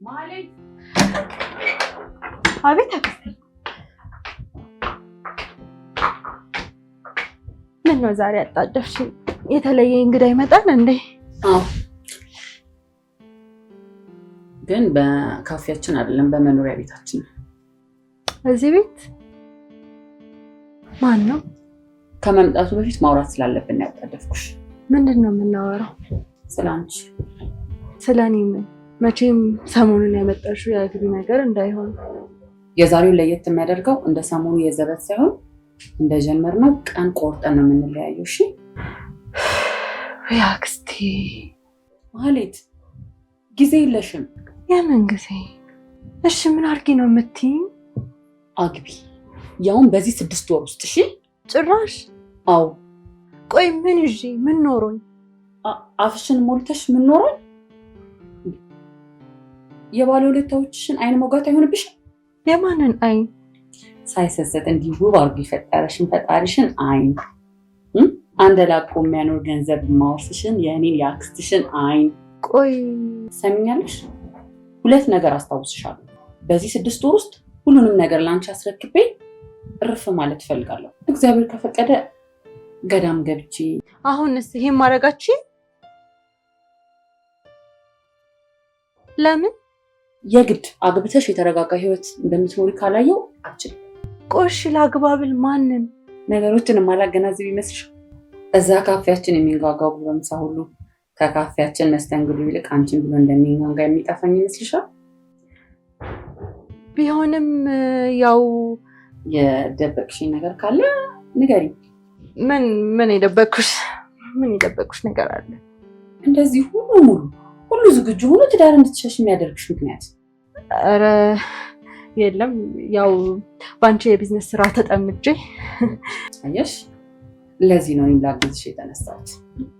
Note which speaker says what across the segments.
Speaker 1: ማለት
Speaker 2: አቤት አክስቴ፣ ምን ነው ዛሬ አጣደፍሽ? የተለየ እንግዳ ይመጣል እንዴ?
Speaker 1: አዎ፣ ግን በካፌያችን አይደለም፣ በመኖሪያ ቤታችን።
Speaker 2: እዚህ ቤት ማን ነው?
Speaker 1: ከመምጣቱ በፊት ማውራት ስላለብን ያጣደፍኩሽ።
Speaker 2: ምንድን ነው የምናወራው?
Speaker 1: ስለአንቺ።
Speaker 2: ስለኔ ምን? መቼም ሰሞኑን ያመጣሽው የአግቢ ነገር እንዳይሆን።
Speaker 1: የዛሬውን ለየት የሚያደርገው እንደ ሰሞኑ የዘበት ሳይሆን እንደጀመርነው ቀን ቆርጠን ነው የምንለያየው። እሺ
Speaker 2: አክስቴ።
Speaker 1: ማህሌት፣ ጊዜ የለሽም።
Speaker 2: የምን ጊዜ? እሺ ምን አድርጊ ነው የምትይኝ?
Speaker 1: አግቢ፣ ያውን በዚህ 6 ወር ውስጥ። እሺ
Speaker 2: ጭራሽ?
Speaker 1: አዎ።
Speaker 2: ቆይ ምን ይዤ ምን ኖሮኝ?
Speaker 1: አፍሽን ሞልተሽ ምን ኖሮኝ? የባለ ሁለታዎችሽን አይን ሞጋት አይሆንብሽም?
Speaker 2: የማንን አይን?
Speaker 1: ሳይሰሰት እንዲህ ውብ አድርጎ የፈጠረሽን ፈጣሪሽን አይን፣ አንድ ላቆ የሚያኖር ገንዘብ ማወርስሽን የእኔን የአክስትሽን አይን።
Speaker 2: ቆይ
Speaker 1: ሰሚኛለሽ? 2 ነገር አስታውስሻለሁ። በዚህ 6 ወር ውስጥ ሁሉንም ነገር ላንቺ አስረክቤ እርፍ ማለት እፈልጋለሁ። እግዚአብሔር ከፈቀደ ገዳም ገብቼ።
Speaker 2: አሁንስ ይሄን ማድረጋችን ለምን?
Speaker 1: የግድ አግብተሽ የተረጋጋ ህይወት እንደምትኖሪ ካላየው አልችልም።
Speaker 2: ቆሽ ላግባብል ማንን?
Speaker 1: ነገሮችን ማላገናዘብ ይመስልሻል? እዛ ካፌያችን የሚንጋጋው ጎረምሳ ሁሉ ከካፌያችን መስተንግዶ ይልቅ አንቺን ብሎ እንደሚንጋጋ የሚጠፋኝ ይመስልሻል?
Speaker 2: ቢሆንም ያው
Speaker 1: የደበቅሽኝ ነገር ካለ ንገሪኝ።
Speaker 2: ምን የደበቅኩሽ ነገር አለ?
Speaker 1: እንደዚህ ሁሉ ዝግጁ ሆኖ ትዳር እንድትሸሽ የሚያደርግሽ ምክንያት?
Speaker 2: ኧረ የለም፣ ያው በአንቺ የቢዝነስ ስራ ተጠምጄ።
Speaker 1: አየሽ፣ ለዚህ ነው እኔም ላግዝሽ የተነሳሁት።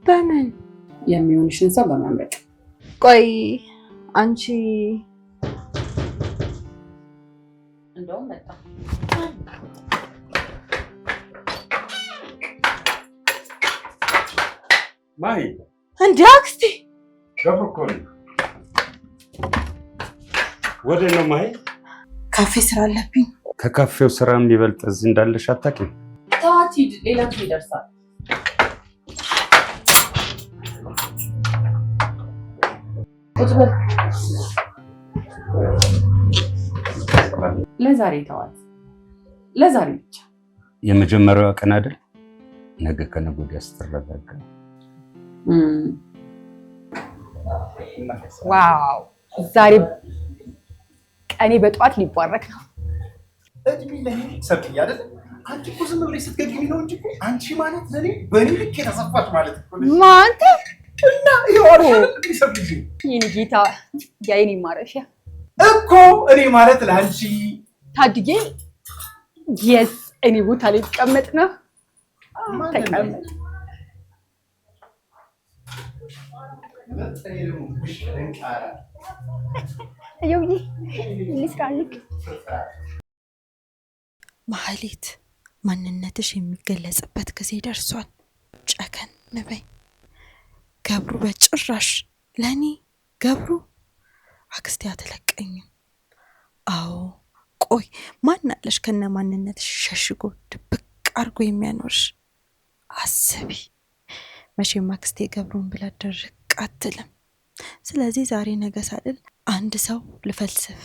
Speaker 2: በምን?
Speaker 1: የሚሆንሽን ሰው በመምረጥ።
Speaker 2: ቆይ አንቺ
Speaker 1: እንደውም መጣ።
Speaker 3: ማሂ
Speaker 2: እንዴ አክስቴ፣
Speaker 3: ገፈኮን ወደ ነው ማሂ?
Speaker 1: ካፌ ስራ አለብኝ።
Speaker 3: ከካፌው ስራ የሚበልጥ እዚህ እንዳለሽ አታውቂም?
Speaker 1: ተዋት ሂድ፣ ሌላ ጊዜ ይደርሳል። ቁጭ በል። ለዛሬ ተዋት፣ ለዛሬ ብቻ።
Speaker 3: የመጀመሪያዋ ቀን አይደል? ነገ ከነገ ወዲያ ስትረጋጋ።
Speaker 4: ዋው! ዛሬ ቀኔ በጠዋት ሊባረክ ነው።
Speaker 5: እድሜ ለኔ ሰብይ አይደል? አንቺ እኮ ዝም ብለሽ ስትገግሚ ነው እንጂ አንቺ ማለት ለኔ በኔ ልክ የተሰፋች ማለት እኮ ነው።
Speaker 4: ማንተ
Speaker 5: እና ይወር ሰብይ
Speaker 4: የኔ ጌታ የኔ ማረፊያ
Speaker 5: እኮ እኔ ማለት ለአንቺ
Speaker 4: ታድጌ የስ እኔ ቦታ ላይ ተቀመጥ ነው። ተቀመጥ። አየውዬ ልስራልክ።
Speaker 2: ማህሌት፣ ማንነትሽ የሚገለጽበት ጊዜ ደርሷል። ጨከን በይ። ገብሩ በጭራሽ ለኔ ገብሩ አክስቴ አትለቀኝም። አዎ ቆይ ማን አለሽ ከነ ማንነትሽ ሸሽጎ ድብቅ አርጎ የሚያኖርሽ? አስቢ። መቼም አክስቴ ገብሩን ብላ ድርቅ አትልም። ስለዚህ ዛሬ ነገ ሳልል አንድ ሰው ልፈልስፍ።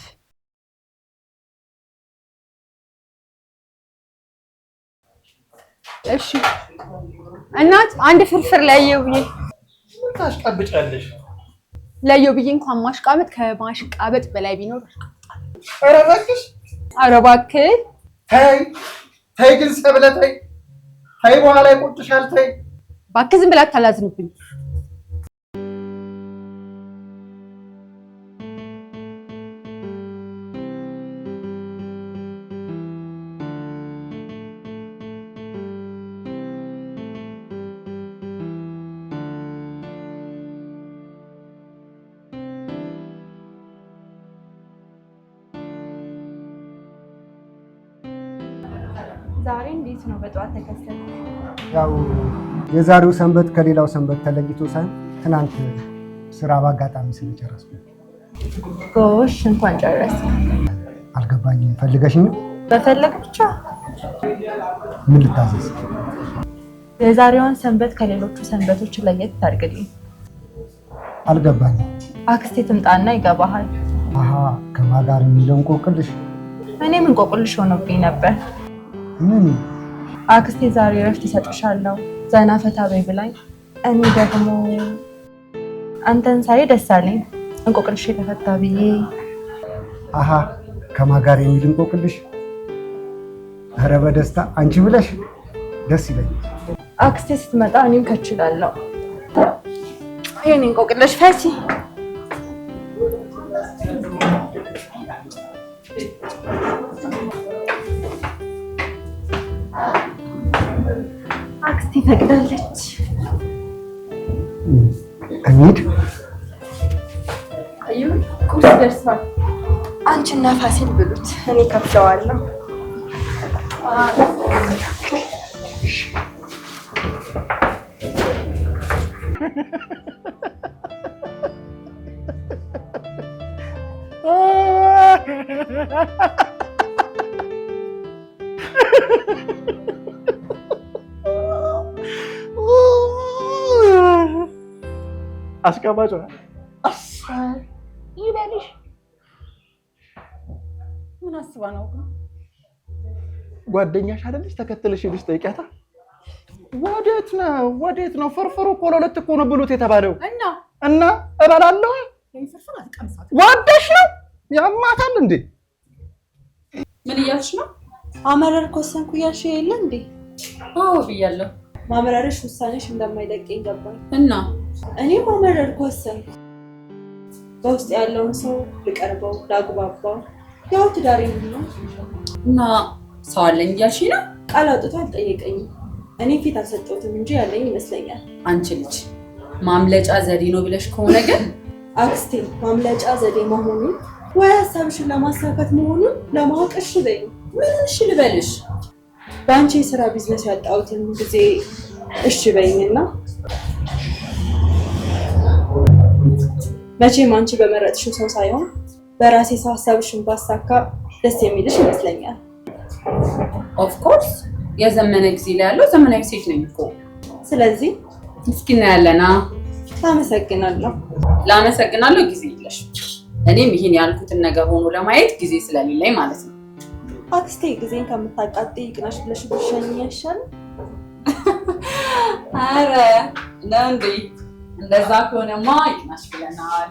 Speaker 4: እሺ እናት፣ አንድ ፍርፍር ለየው ብዬ።
Speaker 5: ታሽቃብጫለሽ?
Speaker 4: ለየው ብዬ እንኳን ማሽቃበጥ ከማሽቃበጥ በላይ ቢኖር።
Speaker 5: ኧረ እባክሽ፣
Speaker 4: ኧረ እባክህ
Speaker 5: ተይ ግን ሰብለ ተይ፣ በኋላ ይቆጭሻል። ተይ
Speaker 4: እባክህ፣ ዝም ብላ አታላዝንብኝ።
Speaker 2: ዛሬ እንዴት ነው በጠዋት ተከሰተ?
Speaker 6: ያው የዛሬው ሰንበት ከሌላው ሰንበት ተለይቶ ሳይሆን ትናንት ስራ በአጋጣሚ ስለጨረስኩ።
Speaker 2: ጎሽ እንኳን ጨረስ።
Speaker 6: አልገባኝም። ፈልገሽኝ ነው?
Speaker 2: በፈለግ ብቻ።
Speaker 6: ምን ልታዘዝ?
Speaker 2: የዛሬዋን ሰንበት ከሌሎቹ ሰንበቶች ለየት ታድርግልኝ።
Speaker 6: አልገባኝም።
Speaker 2: አክስቴ ትምጣና ይገባሃል።
Speaker 6: አሃ ከማን ጋር የሚለው እንቆቅልሽ?
Speaker 2: እኔም እንቆቅልሽ ሆኖብኝ ነበር።
Speaker 6: ምን?
Speaker 2: አክስቴ ዛሬ እረፍት እሰጥሻለሁ ዘና ፈታ በይ ብላኝ፣ እኔ ደግሞ አንተን ሳይ ደስ አለኝ። እንቆቅልሽ የተፈታ ብዬ።
Speaker 6: አሃ ከማን ጋር የሚል እንቆቅልሽ? ኧረ በደስታ አንቺ ብለሽ ደስ ይለኛል።
Speaker 2: አክስቴ ስትመጣ እኔም ከችላለሁ። የኔ እንቆቅልሽ ፈሲ። አክስቴ ፈቅዳለች።
Speaker 6: እንሂድ።
Speaker 2: አዩ ቁርስ ደርሷል። አንቺና ፋሲል ብሉት፣ እኔ ከፍለዋለሁ።
Speaker 5: አስቀማጭ ይበልሽ።
Speaker 1: ምን አስባ ነው?
Speaker 5: ጓደኛሽ አይደለች? ተከተለሽ ልጅ ጠይቂያታ። ወዴት ነው? ፍርፍሩ እኮ ለሁለት እኮ ነው ብሉት የተባለው እና እበላለሁ። ወደሽ ነው? ያማታል እንዴ?
Speaker 1: ምን እያልሽ ነው?
Speaker 2: አመረር ኮሰንኩ እያልሽ የለ እንዴ?
Speaker 1: አዎ ብያለሁ።
Speaker 2: ማመረርሽ ውሳኔሽ እንደማይደቀኝ ገባኝ
Speaker 1: እና
Speaker 2: እኔም ማመረር ኮሰንኩ። በውስጥ ያለውን ሰው ልቀርበው ላግባባው፣ ያው ትዳሬ ነው
Speaker 1: እና ሰው አለኝ እያልሽ ነው?
Speaker 2: ቃል አውጥቶ አልጠየቀኝም። እኔ ፊት አልሰጠሁትም እንጂ ያለኝ ይመስለኛል።
Speaker 1: አንቺ ልጅ ማምለጫ ዘዴ ነው ብለሽ ከሆነ ግን
Speaker 2: አክስቴ ማምለጫ ዘዴ መሆኑን ወይ ሀሳብሽን ለማሳካት መሆኑን ለማወቅ እሺ በይኝ።
Speaker 1: ምን እሺ ልበልሽ?
Speaker 2: በአንቺ የስራ ቢዝነስ ያጣሁትን ጊዜ እሺ በይኝና መቼም አንቺ በመረጥሽው ሰው ሳይሆን በራሴ ሰው ሀሳብሽን ባሳካ ደስ የሚልሽ ይመስለኛል።
Speaker 1: ኦፍ ኮርስ የዘመነ ጊዜ ላይ ያለው ዘመናዊ ሴት ነኝ እኮ።
Speaker 2: ስለዚህ
Speaker 1: እስኪ እናያለና። ላመሰግናለሁ ጊዜ የለሽ። እኔም ይሄን ያልኩትን ነገር ሆኖ ለማየት ጊዜ ስለሌለኝ ማለት ነው።
Speaker 2: አክስቴ ጊዜን ከምታቃጥይ ይቅናሽ ብለሽ ብትሸኝ ያሻል።
Speaker 1: አረ ነው እንዴ? እንደዛ ከሆነማ ይቅናሽ ብለናል።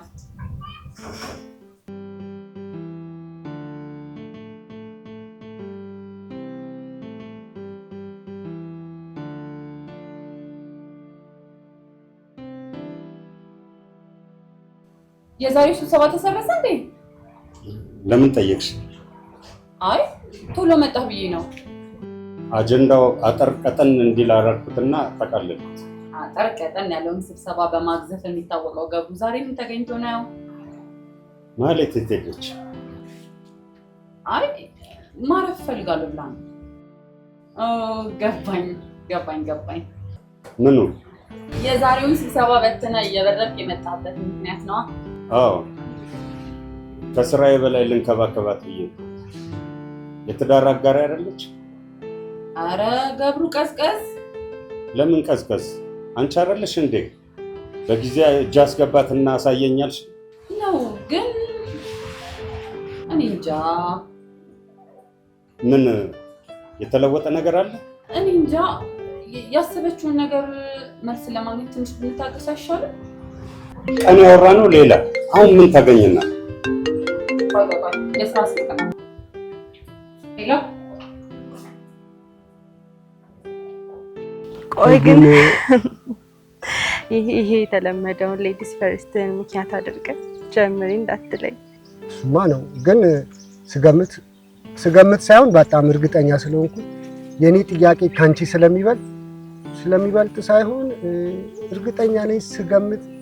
Speaker 1: የዛሬው ስብሰባ ተሰረዘ እንዴ?
Speaker 3: ለምን ጠየቅሽ?
Speaker 1: አይ ቶሎ መጣህ ብዬ ነው።
Speaker 3: አጀንዳው አጠር ቀጠን እንዲል አደረኩትና ተቃለልኩት።
Speaker 1: አጠር ቀጠን ያለውን ስብሰባ በማግዘፍ የሚታወቀው ገብሩ ዛሬ ምን ተገኝቶ ነው?
Speaker 3: ማለት ትሄደች?
Speaker 1: አይ ማረፍ ፈልጋለሁ ብላ ነው። ገባኝ።
Speaker 3: ምኑ?
Speaker 1: የዛሬውን ስብሰባ በተና እየበረርክ የመጣበት ምክንያት ነው?
Speaker 3: አዎ ከስራዬ በላይ ልንከባከባት ብዬ ነው። የትዳር አጋሪ አይደለች?
Speaker 1: አረ ገብሩ ቀዝቀዝ።
Speaker 3: ለምን ቀዝቀዝ? አንቺ አይደለሽ እንዴ በጊዜ እጅ አስገባትና አሳየኛልሽ?
Speaker 1: ነው ግን እኔ እንጃ።
Speaker 3: ምን የተለወጠ ነገር አለ?
Speaker 1: እኔ እንጃ። ያሰበችውን ነገር መልስ ለማግኘት ትንሽ ብንታገስ አይሻልም?
Speaker 3: ቀን ያወራነው ሌላ፣ አሁን ምን ታገኝና?
Speaker 1: የስራ ስልጠና ሌላ።
Speaker 2: ቆይ ግን ይሄ የተለመደውን ሌዲስ ፈርስትን ምክንያት አድርገን ጀምሪ እንዳትለኝ።
Speaker 6: እሱማ ነው ግን ስገምት ሳይሆን በጣም እርግጠኛ ስለሆንኩ የኔ ጥያቄ ካንቺ ስለሚበልጥ ሳይሆን እርግጠኛ ነኝ።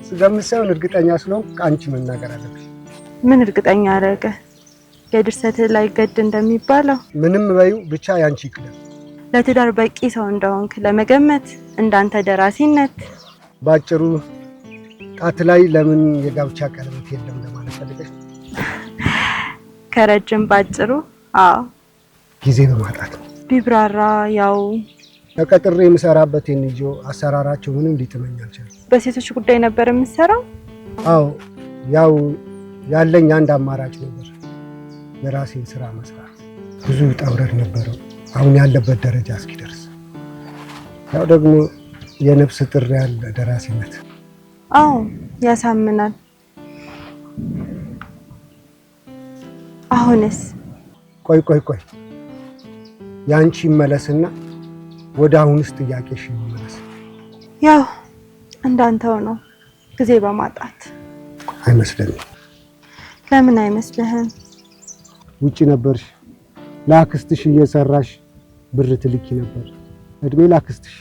Speaker 6: ስገምት ሳይሆን እርግጠኛ ስለሆንኩ አንቺ መናገር አለብሽ።
Speaker 2: ምን እርግጠኛ አደረገ? የድርሰት ላይ ገድ እንደሚባለው
Speaker 6: ምንም በዩ ብቻ ያንቺ ይክላል።
Speaker 2: ለትዳር በቂ ሰው እንደሆንክ ለመገመት እንዳንተ ደራሲነት።
Speaker 6: ባጭሩ ጣት ላይ ለምን የጋብቻ ቀለበት የለም ለማለት ፈልገሽ?
Speaker 2: ከረጅም ባጭሩ አዎ
Speaker 6: ጊዜ በማጣት
Speaker 2: ቢብራራ ያው
Speaker 6: ተቀጥሬ የምሰራበት የንጂኦ አሰራራቸው ምንም ሊጥመኝ አልቻለም።
Speaker 2: በሴቶች ጉዳይ ነበር የምሰራው?
Speaker 6: አዎ ያው ያለኝ አንድ አማራጭ ነበር የራሴን ስራ መስራት። ብዙ ውጣ ውረድ ነበረው አሁን ያለበት ደረጃ እስኪደርስ። ያው ደግሞ የነፍስ ጥሪ ያለ ደራሲነት።
Speaker 2: አዎ ያሳምናል። አሁንስ
Speaker 6: ቆይ ያንቺ መለስና ወደ አሁንስ ጥያቄሽ ይመለስ።
Speaker 2: ያው እንዳንተው ነው ጊዜ በማጣት
Speaker 6: አይመስልም።
Speaker 2: ለምን አይመስልህም?
Speaker 6: ውጪ ነበርሽ ለአክስትሽ እየሰራሽ ብር ትልኪ ነበር። እድሜ ላክስትሽ።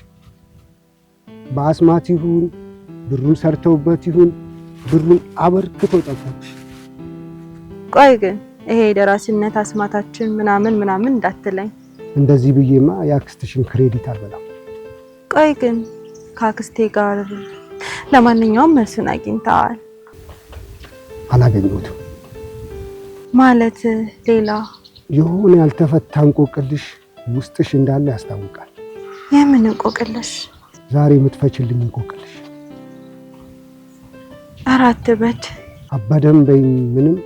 Speaker 6: በአስማት ይሁን ብሩን ሰርተውበት ይሁን ብሩን አበርክቶ ጠፋሽ።
Speaker 2: ቆይ ግን ይሄ ደራሲነት አስማታችን ምናምን እንዳትለኝ።
Speaker 6: እንደዚህ ብዬማ የአክስትሽን ክሬዲት አልበላም።
Speaker 2: ቆይ ግን ከአክስቴ ጋር ለማንኛውም መልሱን አግኝተዋል?
Speaker 6: አላገኘሁትም።
Speaker 2: ማለት ሌላ
Speaker 6: የሆነ ያልተፈታ እንቆቅልሽ ውስጥሽ እንዳለ ያስታውቃል።
Speaker 2: የምን እንቆቅልሽ?
Speaker 6: ዛሬ የምትፈችልኝ እንቆቅልሽ።
Speaker 2: አራት በድ
Speaker 6: አባደም በይ ምንም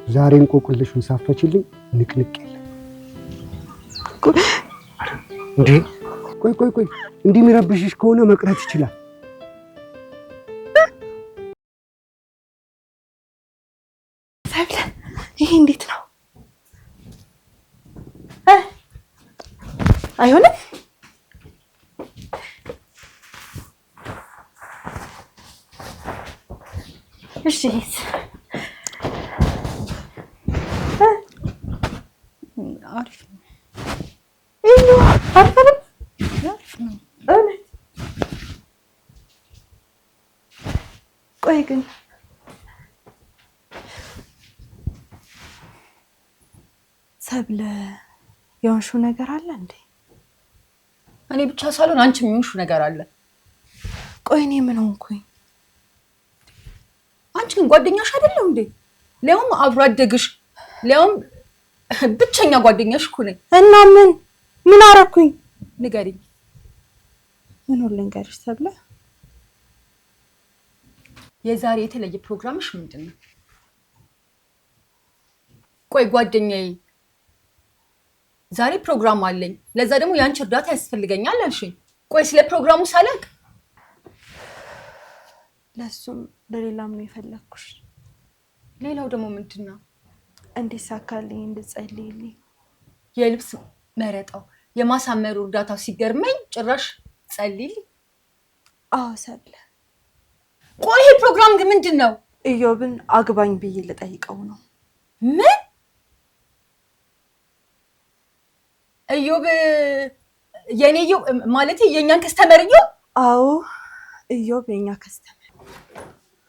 Speaker 6: ዛሬ እንቆቅልሹን ሳፈችልኝ ንቅንቅ የለም። እንዴ ቆይ እንዲህ የሚረብሽሽ ከሆነ መቅረት ይችላል።
Speaker 2: ሰብለ ይሄ እንዴት ነው? አይሆንም። እሺ
Speaker 4: አሪፍ ነው።
Speaker 2: አሪፍ ነው። ቆይ ግን ሰብለ የሆንሽው ነገር አለ እንዴ?
Speaker 4: እኔ ብቻ ሳልሆን አንቺም የሆንሽው ነገር አለ።
Speaker 2: ቆይ እኔ ምን ሆንኩኝ?
Speaker 4: አንቺ ግን ጓደኛሽ አይደለም እንዴ? ሊያውም አብሮ አደግሽ፣ ሊያውም ብቸኛ ጓደኛሽ እኮ ነኝ።
Speaker 2: እና ምን አረኩኝ?
Speaker 4: ንገሪኝ።
Speaker 2: ምን ልንገርሽ ሰብለ?
Speaker 4: የዛሬ የተለየ ፕሮግራምሽ ምንድን ነው? ቆይ ጓደኛዬ ዛሬ ፕሮግራም አለኝ፣ ለዛ ደግሞ ያንቺ እርዳታ ያስፈልገኛል አልሽኝ። ቆይ ስለ ፕሮግራሙ ሳላቅ
Speaker 2: ለሱም ለሌላም ነው የፈለኩሽ።
Speaker 4: ሌላው ደግሞ ምንድን ነው?
Speaker 2: እንዲሳካልኝ እንድጸልይልኝ።
Speaker 4: የልብስ መረጣው የማሳመሩ እርዳታው ሲገርመኝ ጭራሽ ጸልይልኝ።
Speaker 2: አዎ ሰብለ።
Speaker 4: ቆይ ይሄ ፕሮግራም ግን ምንድን ነው?
Speaker 2: ኢዮብን አግባኝ ብዬ ልጠይቀው ነው።
Speaker 4: ምን? ኢዮብ የኔ ኢዮብ ማለት የኛን ከስተመር ኢዮብ?
Speaker 2: አዎ ኢዮብ የኛ ከስተመር።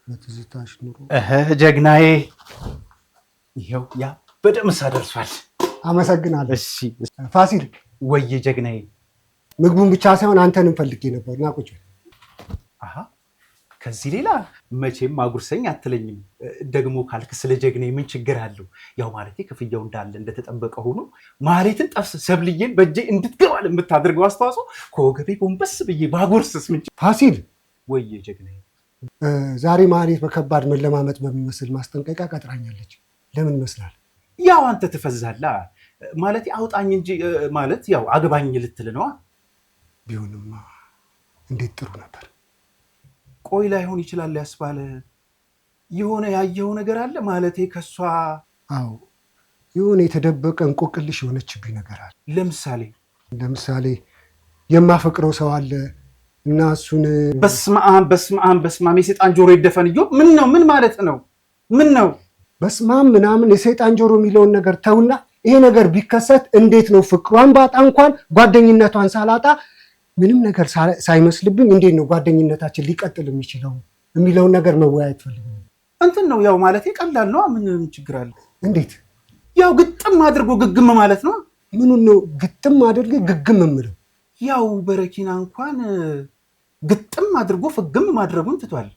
Speaker 6: በትዝታሽ ኑሮ
Speaker 5: ጀግናዬ። ይሄው ያ በደምሳ ደርሷል።
Speaker 6: አመሰግናለሁ።
Speaker 5: እሺ
Speaker 6: ፋሲል
Speaker 5: ወዬ ጀግናዬ።
Speaker 6: ምግቡን ብቻ ሳይሆን አንተንም ፈልጌ ነበር። ና ቁጭ።
Speaker 5: አሃ ከዚህ ሌላ መቼም አጉርሰኝ አትለኝም። ደግሞ ካልክ ስለ ጀግናዬ ምን ችግር አለው? ያው ማለቴ ክፍያው እንዳለ እንደተጠበቀ ሆኖ ማለትን ጠፍስ ሰብልዬን በእጄ እንድትገባል የምታደርገው አስተዋጽኦ ከወገቤ ጎንበስ ብዬ ባጉርስስ ምን?
Speaker 6: ፋሲል
Speaker 5: ወዬ ጀግናዬ።
Speaker 6: ዛሬ ማህሌት በከባድ መለማመጥ በሚመስል ማስጠንቀቂያ ቀጥራኛለች። ለምን ይመስላል?
Speaker 5: ያው አንተ ትፈዛላ ማለት አውጣኝ እንጂ ማለት ያው አግባኝ ልትል ነዋ።
Speaker 6: ቢሆንማ እንዴት ጥሩ ነበር።
Speaker 5: ቆይ ላይሆን ይችላል ያስባለ የሆነ ያየው ነገር አለ ማለቴ ከሷ?
Speaker 6: አዎ የሆነ የተደበቀ እንቆቅልሽ የሆነችብኝ ነገር አለ።
Speaker 5: ለምሳሌ
Speaker 6: የማፈቅረው ሰው አለ እና እሱን
Speaker 5: በስማም የሰይጣን ጆሮ ይደፈን። ኢዮብ ምን ነው? ምን ማለት ነው? ምን ነው
Speaker 6: በስማም ምናምን የሰይጣን ጆሮ የሚለውን ነገር ተውና፣ ይሄ ነገር ቢከሰት እንዴት ነው ፍቅሯን ባጣ እንኳን ጓደኝነቷን ሳላጣ ምንም ነገር ሳይመስልብኝ እንዴት ነው ጓደኝነታችን ሊቀጥል የሚችለው የሚለውን ነገር መወያየት ፈልገው።
Speaker 5: እንትን ነው ያው ማለት ቀላል ነው። ምን ችግር አለ?
Speaker 6: እንዴት?
Speaker 5: ያው ግጥም አድርጎ ግግም ማለት ነው።
Speaker 6: ምኑን ነው ግጥም አድርጌ ግግም የምለው?
Speaker 5: ያው በረኪና እንኳን ግጥም አድርጎ ፍግም ማድረጉን ትቷል።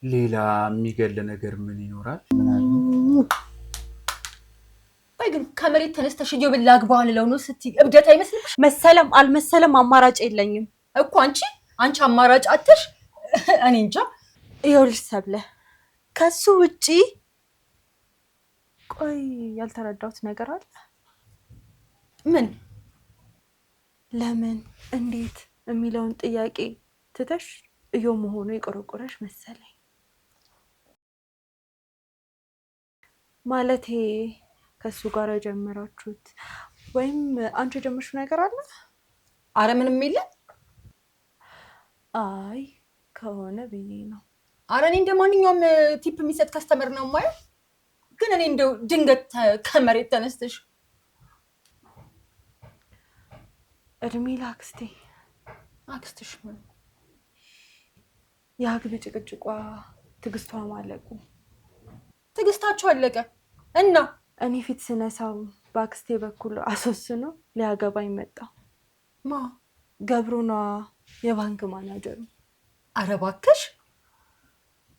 Speaker 5: ሌላ የሚገል ነገር ምን ይኖራል?
Speaker 4: ከመሬት ተነስተሽ እየብል ላግባ አልለው ነው ስትይ እብደት አይመስልሽ?
Speaker 2: መሰለም አልመሰለም አማራጭ የለኝም
Speaker 4: እኮ አንቺ አማራጭ አጥተሽ እኔ እንጃ።
Speaker 2: ይኸውልሽ ሰብለ ከሱ ውጪ ቆይ ያልተረዳሁት ነገር አለ።
Speaker 4: ምን?
Speaker 2: ለምን እንዴት የሚለውን ጥያቄ ትተሽ መሆኑ የቆረቆረሽ መሰለኝ። ማለቴ ከሱ ጋር የጀመራችሁት ወይም አንቺ የጀመርሽው ነገር አለ?
Speaker 4: አረ ምንም የለም።
Speaker 2: አይ ከሆነ ብዬ ነው።
Speaker 4: አረ እኔ እንደማንኛውም ቲፕ የሚሰጥ ከስተመር ነው ማለት። ግን እኔ እንደው ድንገት ከመሬት ተነስተሽ
Speaker 2: እድሜ ለአክስቴ።
Speaker 4: አክስትሽ ምን
Speaker 2: የአግቢ ጭቅጭቋ ትዕግስቷ ማለቁ።
Speaker 4: ትዕግስታችሁ አለቀ እና
Speaker 2: እኔ ፊት ስነሳው በአክስቴ በኩል አስወስኖ ሊያገባኝ መጣ።
Speaker 4: ማ?
Speaker 2: ገብሩ ነዋ፣ የባንክ ማናጀሩ።
Speaker 4: አረ እባክሽ።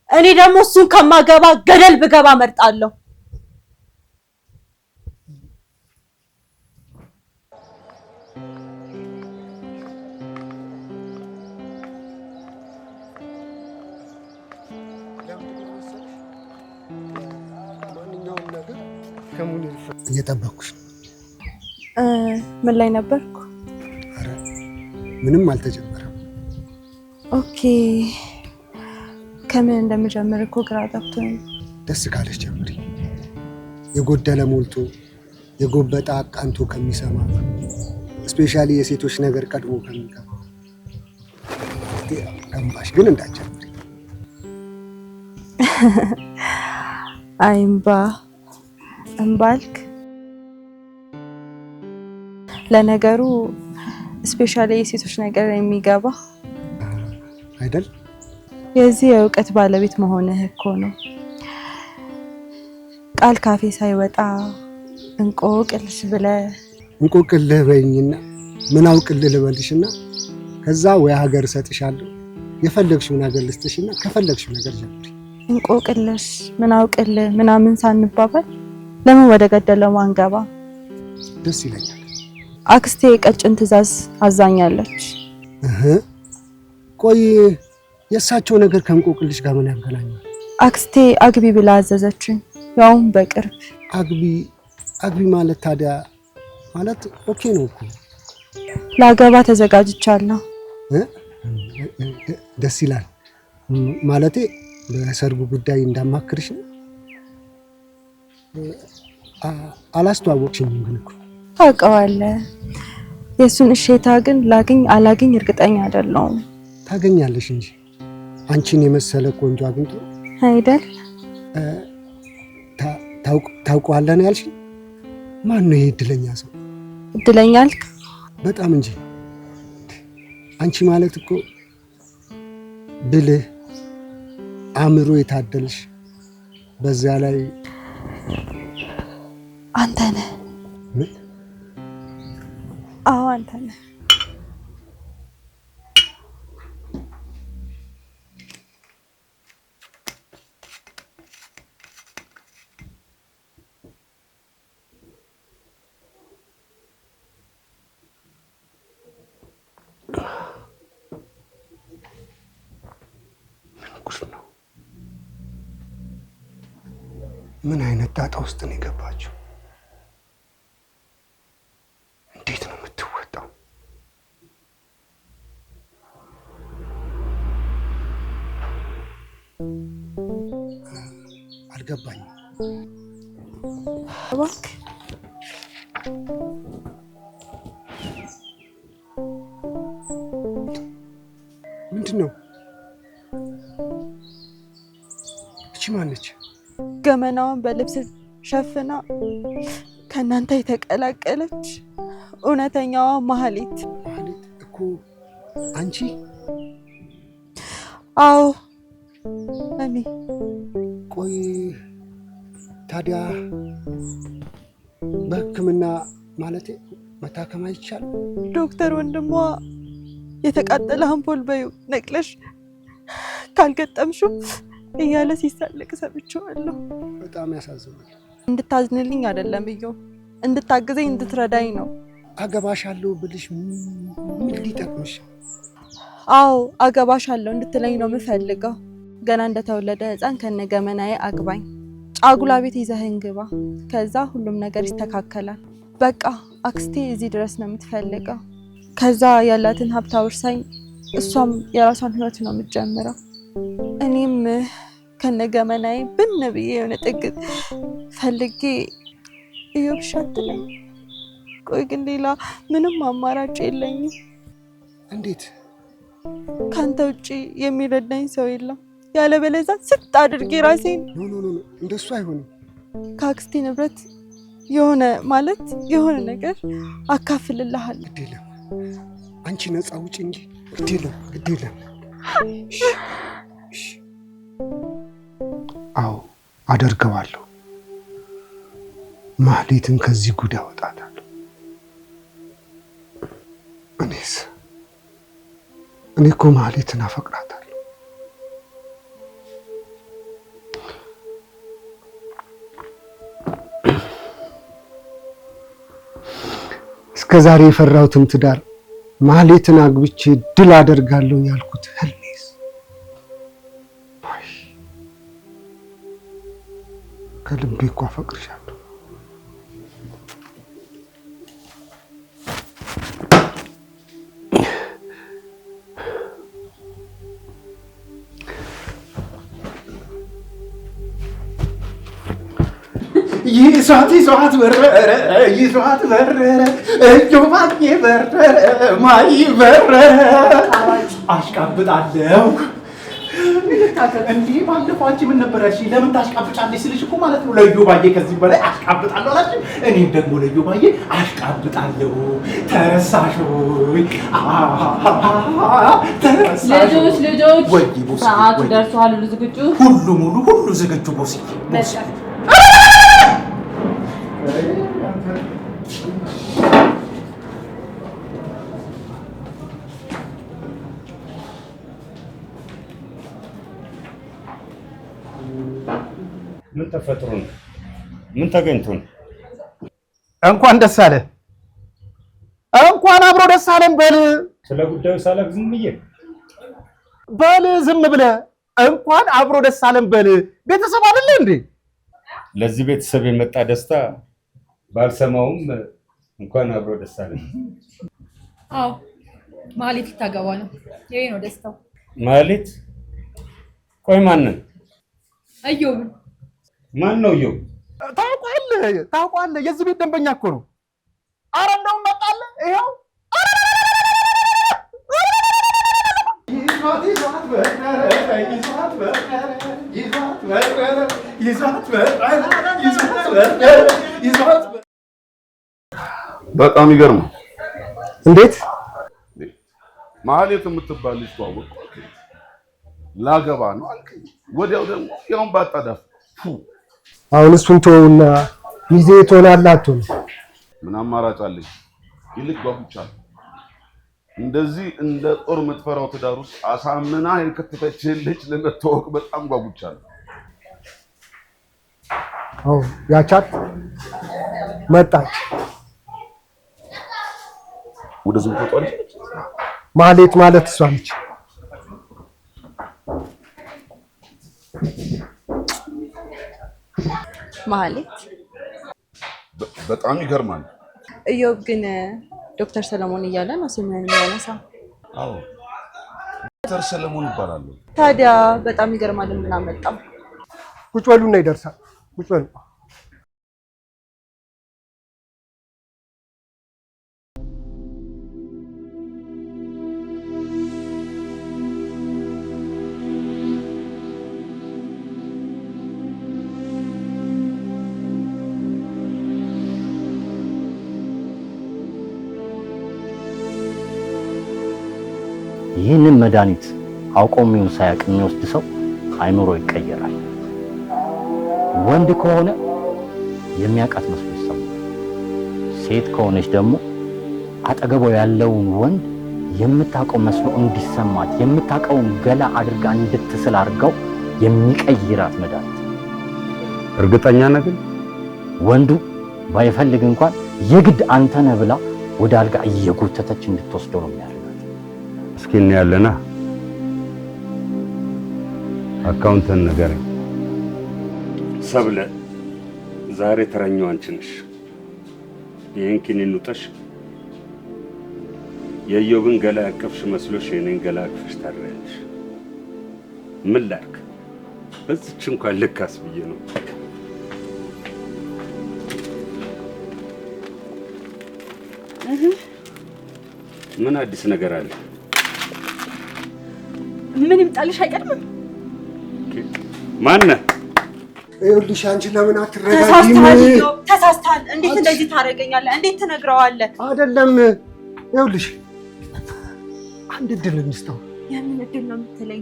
Speaker 2: እኔ ደግሞ እሱን ከማገባ ገደል ብገባ መርጣለሁ።
Speaker 6: እየጠበኩሽ ነው።
Speaker 2: ምን ላይ ነበርኩ?
Speaker 6: ኧረ ምንም አልተጀመረም።
Speaker 2: ኦኬ ከምን እንደምጀምር እኮ ግራ ገብቶኝ።
Speaker 6: ደስ ካለሽ ጀምሪ። የጎደለ ሞልቶ የጎበጣ አቃንቶ ከሚሰማ ስፔሻሊ የሴቶች ነገር ቀድሞ ከሚገባ ገንባሽ ግን እንዳትጀምሪ።
Speaker 2: አይምባ እምባልክ። ለነገሩ ስፔሻሊ የሴቶች ነገር የሚገባ
Speaker 6: አይደል?
Speaker 2: የዚህ የእውቀት ባለቤት መሆንህ እኮ ነው። ቃል ካፌ ሳይወጣ እንቆቅልሽ ብለህ
Speaker 6: እንቆቅልህ በይኝና ምን አውቅልህ ልበልሽና ከዛ ወይ ሀገር እሰጥሻለሁ የፈለግሽውን ሀገር ልስጥሽና ከፈለግሽው ነገር ጀምሪ።
Speaker 2: እንቆቅልሽ ምን አውቅልህ ምናምን ሳንባባል ለምን ወደ ገደለው አንገባ?
Speaker 6: ደስ ይለኛል።
Speaker 2: አክስቴ ቀጭን ትዕዛዝ አዛኛለች።
Speaker 6: ቆይ የእሳቸው ነገር ከእንቆቅልሽ ጋር ምን ያገናኛል?
Speaker 2: አክስቴ አግቢ ብላ አዘዘችኝ፣ ያውም በቅርብ።
Speaker 6: አግቢ ማለት ታዲያ ማለት ኦኬ ነው እኮ።
Speaker 2: ላገባ ተዘጋጅቻለሁ።
Speaker 6: ደስ ይላል። ማለቴ በሰርጉ ጉዳይ እንዳማክርሽ ነው። አላስተዋወቅሽኝም ግን እኮ።
Speaker 2: ታውቀዋለህ። የእሱን እሼታ ግን ላግኝ አላግኝ እርግጠኛ አይደለሁም።
Speaker 6: ታገኛለሽ እንጂ አንቺን የመሰለ ቆንጆ አግኝቶ
Speaker 2: አይደል?
Speaker 6: ታውቀዋለህ ነው ያልሽኝ? ማን ነው ይሄ እድለኛ ሰው?
Speaker 2: እድለኛ አልክ?
Speaker 6: በጣም እንጂ። አንቺ ማለት እኮ ብልህ አእምሮ የታደልሽ በዛ ላይ
Speaker 2: አንተ ነህ።
Speaker 6: ምን?
Speaker 2: አዎ አንተ ነህ።
Speaker 6: ምን አይነት ጣጣ ውስጥ ነው የገባችው? እንዴት ነው የምትወጣው? አልገባኝም።
Speaker 2: እባክህ
Speaker 6: ምንድን ነው? እቺ ማነች?
Speaker 2: ገመናውን በልብስ ሸፍና ከእናንተ የተቀላቀለች እውነተኛዋ ማህሌት።
Speaker 6: ማህሌት እኮ አንቺ?
Speaker 2: አዎ እኔ።
Speaker 6: ቆይ ታዲያ በሕክምና ማለቴ መታከም አይቻልም?
Speaker 2: ዶክተር ወንድሟ የተቃጠለ አምፖል በዩ ነቅለሽ ካልገጠምሽው እያለ ሲሳለቅ ሰምቼዋለሁ።
Speaker 6: በጣም ያሳዝናል።
Speaker 2: እንድታዝንልኝ አይደለም ብዬ እንድታግዘኝ እንድትረዳኝ ነው።
Speaker 6: አገባሻለሁ ብልሽ ምን ሊጠቅምሽ?
Speaker 2: አዎ አገባሻለሁ እንድትለኝ ነው የምፈልገው። ገና እንደተወለደ ሕፃን ከነገመናዬ አግባኝ፣ ጫጉላ ቤት ይዘኸኝ ግባ፣ ከዛ ሁሉም ነገር ይስተካከላል። በቃ አክስቴ እዚህ ድረስ ነው የምትፈልገው። ከዛ ያላትን ሀብት አውርሳኝ፣ እሷም የራሷን ህይወት ነው የምትጀምረው። እኔም ከነገመናዬ ብን ብዬ የሆነ ጥግ ፈልጌ እዮብሻትለኝ። ቆይ ግን ሌላ ምንም አማራጭ የለኝም።
Speaker 6: እንዴት?
Speaker 2: ካንተ ውጪ የሚረዳኝ ሰው የለም። ያለበለዚያ ስጥ አድርጌ ራሴን።
Speaker 6: ኖ እንደሱ አይሆንም።
Speaker 2: ከአክስቴ ንብረት የሆነ ነገር አካፍልልሃለሁ።
Speaker 6: ግድ የለም አንቺ ነፃ ውጪ እንጂ ግድ የለም። አዎ አደርገዋለሁ። ማህሌትን ከዚህ ጉድ አወጣታለሁ። እኔ እኮ ማህሌትን አፈቅራታለሁ። እስከ ዛሬ የፈራሁትን ትዳር ማህሌትን አግብቼ ድል አደርጋለሁ ያልኩት ህልሜስ ከልቤ እኮ አፈቅርሻለሁ።
Speaker 5: ይዟት በረረ እጆባዬ በረረ ማይ በረረ አሽቃብጣለሁ። እንዲህ ባለፈው አንቺ ምን ነበረሽ? ለምን ታሽቃብጫለሽ ስልሽ እኮ ማለት ነው ለእዮባዬ ከዚህ በላይ አሽቃብጣለሁ አላልሽ? እኔም ደግሞ ለእዮባዬ አሽቃብጣለሁ። ተረሳሽ ወይ? ተረሳሽ?
Speaker 1: ልጆች ሰዓቱ ደርሷል። ሁሉ ዝግጁ?
Speaker 5: ሁሉ ዝግጁ ቦስ።
Speaker 3: ምን ተፈጥሮ ነው? ምን ተገኝቶ ነው?
Speaker 5: እንኳን ደስ አለ። እንኳን አብሮ ደስ አለን በል።
Speaker 3: ስለ ጉዳዩ ሳላቅ ዝም ብዬ
Speaker 5: በል። ዝም ብለህ እንኳን አብሮ ደስ አለን በል። ቤተሰብ አይደለ እንዴ?
Speaker 3: ለዚህ ቤተሰብ የመጣ ደስታ ባልሰማውም እንኳን አብሮ ደስ አለን።
Speaker 4: አዎ ማህሌት ልታገባ ነው። ይሄ ነው ደስታው።
Speaker 3: ማህሌት? ቆይ ማንን?
Speaker 4: እዮብ።
Speaker 3: ማን ነው እዮብ?
Speaker 5: ታውቋለህ። የዚህ ቤት ደንበኛ እኮ ነው። ኧረ እንደውም መጣልህ። ይኸው
Speaker 7: በጣም ይገርማል።
Speaker 6: እንዴት
Speaker 7: ማህሌት የምትባል ልጅ ተዋወቅ ላገባ ነው አልከኝ። ወዲያው ደግሞ ያውን ባጣዳፍ
Speaker 6: አሁን እሱን ተውና ሚዜ ትሆናለህ አትሆንም?
Speaker 7: ምን አማራጭ አለኝ? ይልቅ ጓጉቻለሁ። እንደዚህ እንደ ጦር የምትፈራው ትዳር ውስጥ አሳምና የከተተችህን ልጅ ለመተዋወቅ በጣም ጓጉቻለሁ።
Speaker 6: አዎ ያቻት መጣች።
Speaker 7: ወደዚህ ተጣጣለች።
Speaker 6: ማህሌት ማለት እሷ ነች።
Speaker 2: ማህሌት
Speaker 7: በጣም ይገርማል።
Speaker 2: እዮብ ግን ዶክተር ሰለሞን እያለ ነው ስምህን የሚያነሳው።
Speaker 7: አዎ ዶክተር ሰለሞን ይባላል።
Speaker 2: ታዲያ በጣም ይገርማል። ምን አመጣው?
Speaker 6: ቁጭ በሉና ይደርሳል። ቁጭ በሉ።
Speaker 8: ይህንን መድኃኒት አውቆ የሚሆን ሳያውቅ የሚወስድ ሰው አይምሮ ይቀየራል። ወንድ ከሆነ የሚያውቃት መስሎ ይሰማል። ሴት ከሆነች ደግሞ አጠገቧ ያለውን ወንድ የምታውቀው መስሎ እንዲሰማት የምታውቀውን ገላ አድርጋ እንድትስል አድርገው የሚቀይራት መድኃኒት።
Speaker 7: እርግጠኛ ነህ ግን?
Speaker 8: ወንዱ ባይፈልግ እንኳን የግድ አንተ ነህ ብላ ወደ አልጋ እየጎተተች እንድትወስደው ነው የሚያደርጋት።
Speaker 3: እስኪ ያለና አካውንትን ንገረኝ። ሰብለ ዛሬ ተረኛው አንቺ ነሽ። ይሄን ኪኒን ውጠሽ የኢዮብን ገላ ያቀፍሽ መስሎሽ የኔን ገላ አቅፈሽ ታድሪያለሽ። ምን ላድርግ? በዚች እንኳን ልካስ ብዬ ነው። ምን አዲስ ነገር አለ?
Speaker 4: ምን ይምጣልሽ አይቀድምም?
Speaker 3: ማነህ?
Speaker 6: ይኸውልሽ አንቺ ለምን አትረጋጊም?
Speaker 2: ተሳስተሃል። እንዴት እንደዚህ ታደርገኛለህ? እንዴት ትነግረዋለህ?
Speaker 6: አይደለም ይኸውልሽ አንድ እድል እንስጠው።
Speaker 2: የምን እድል ነው የምትለኝ?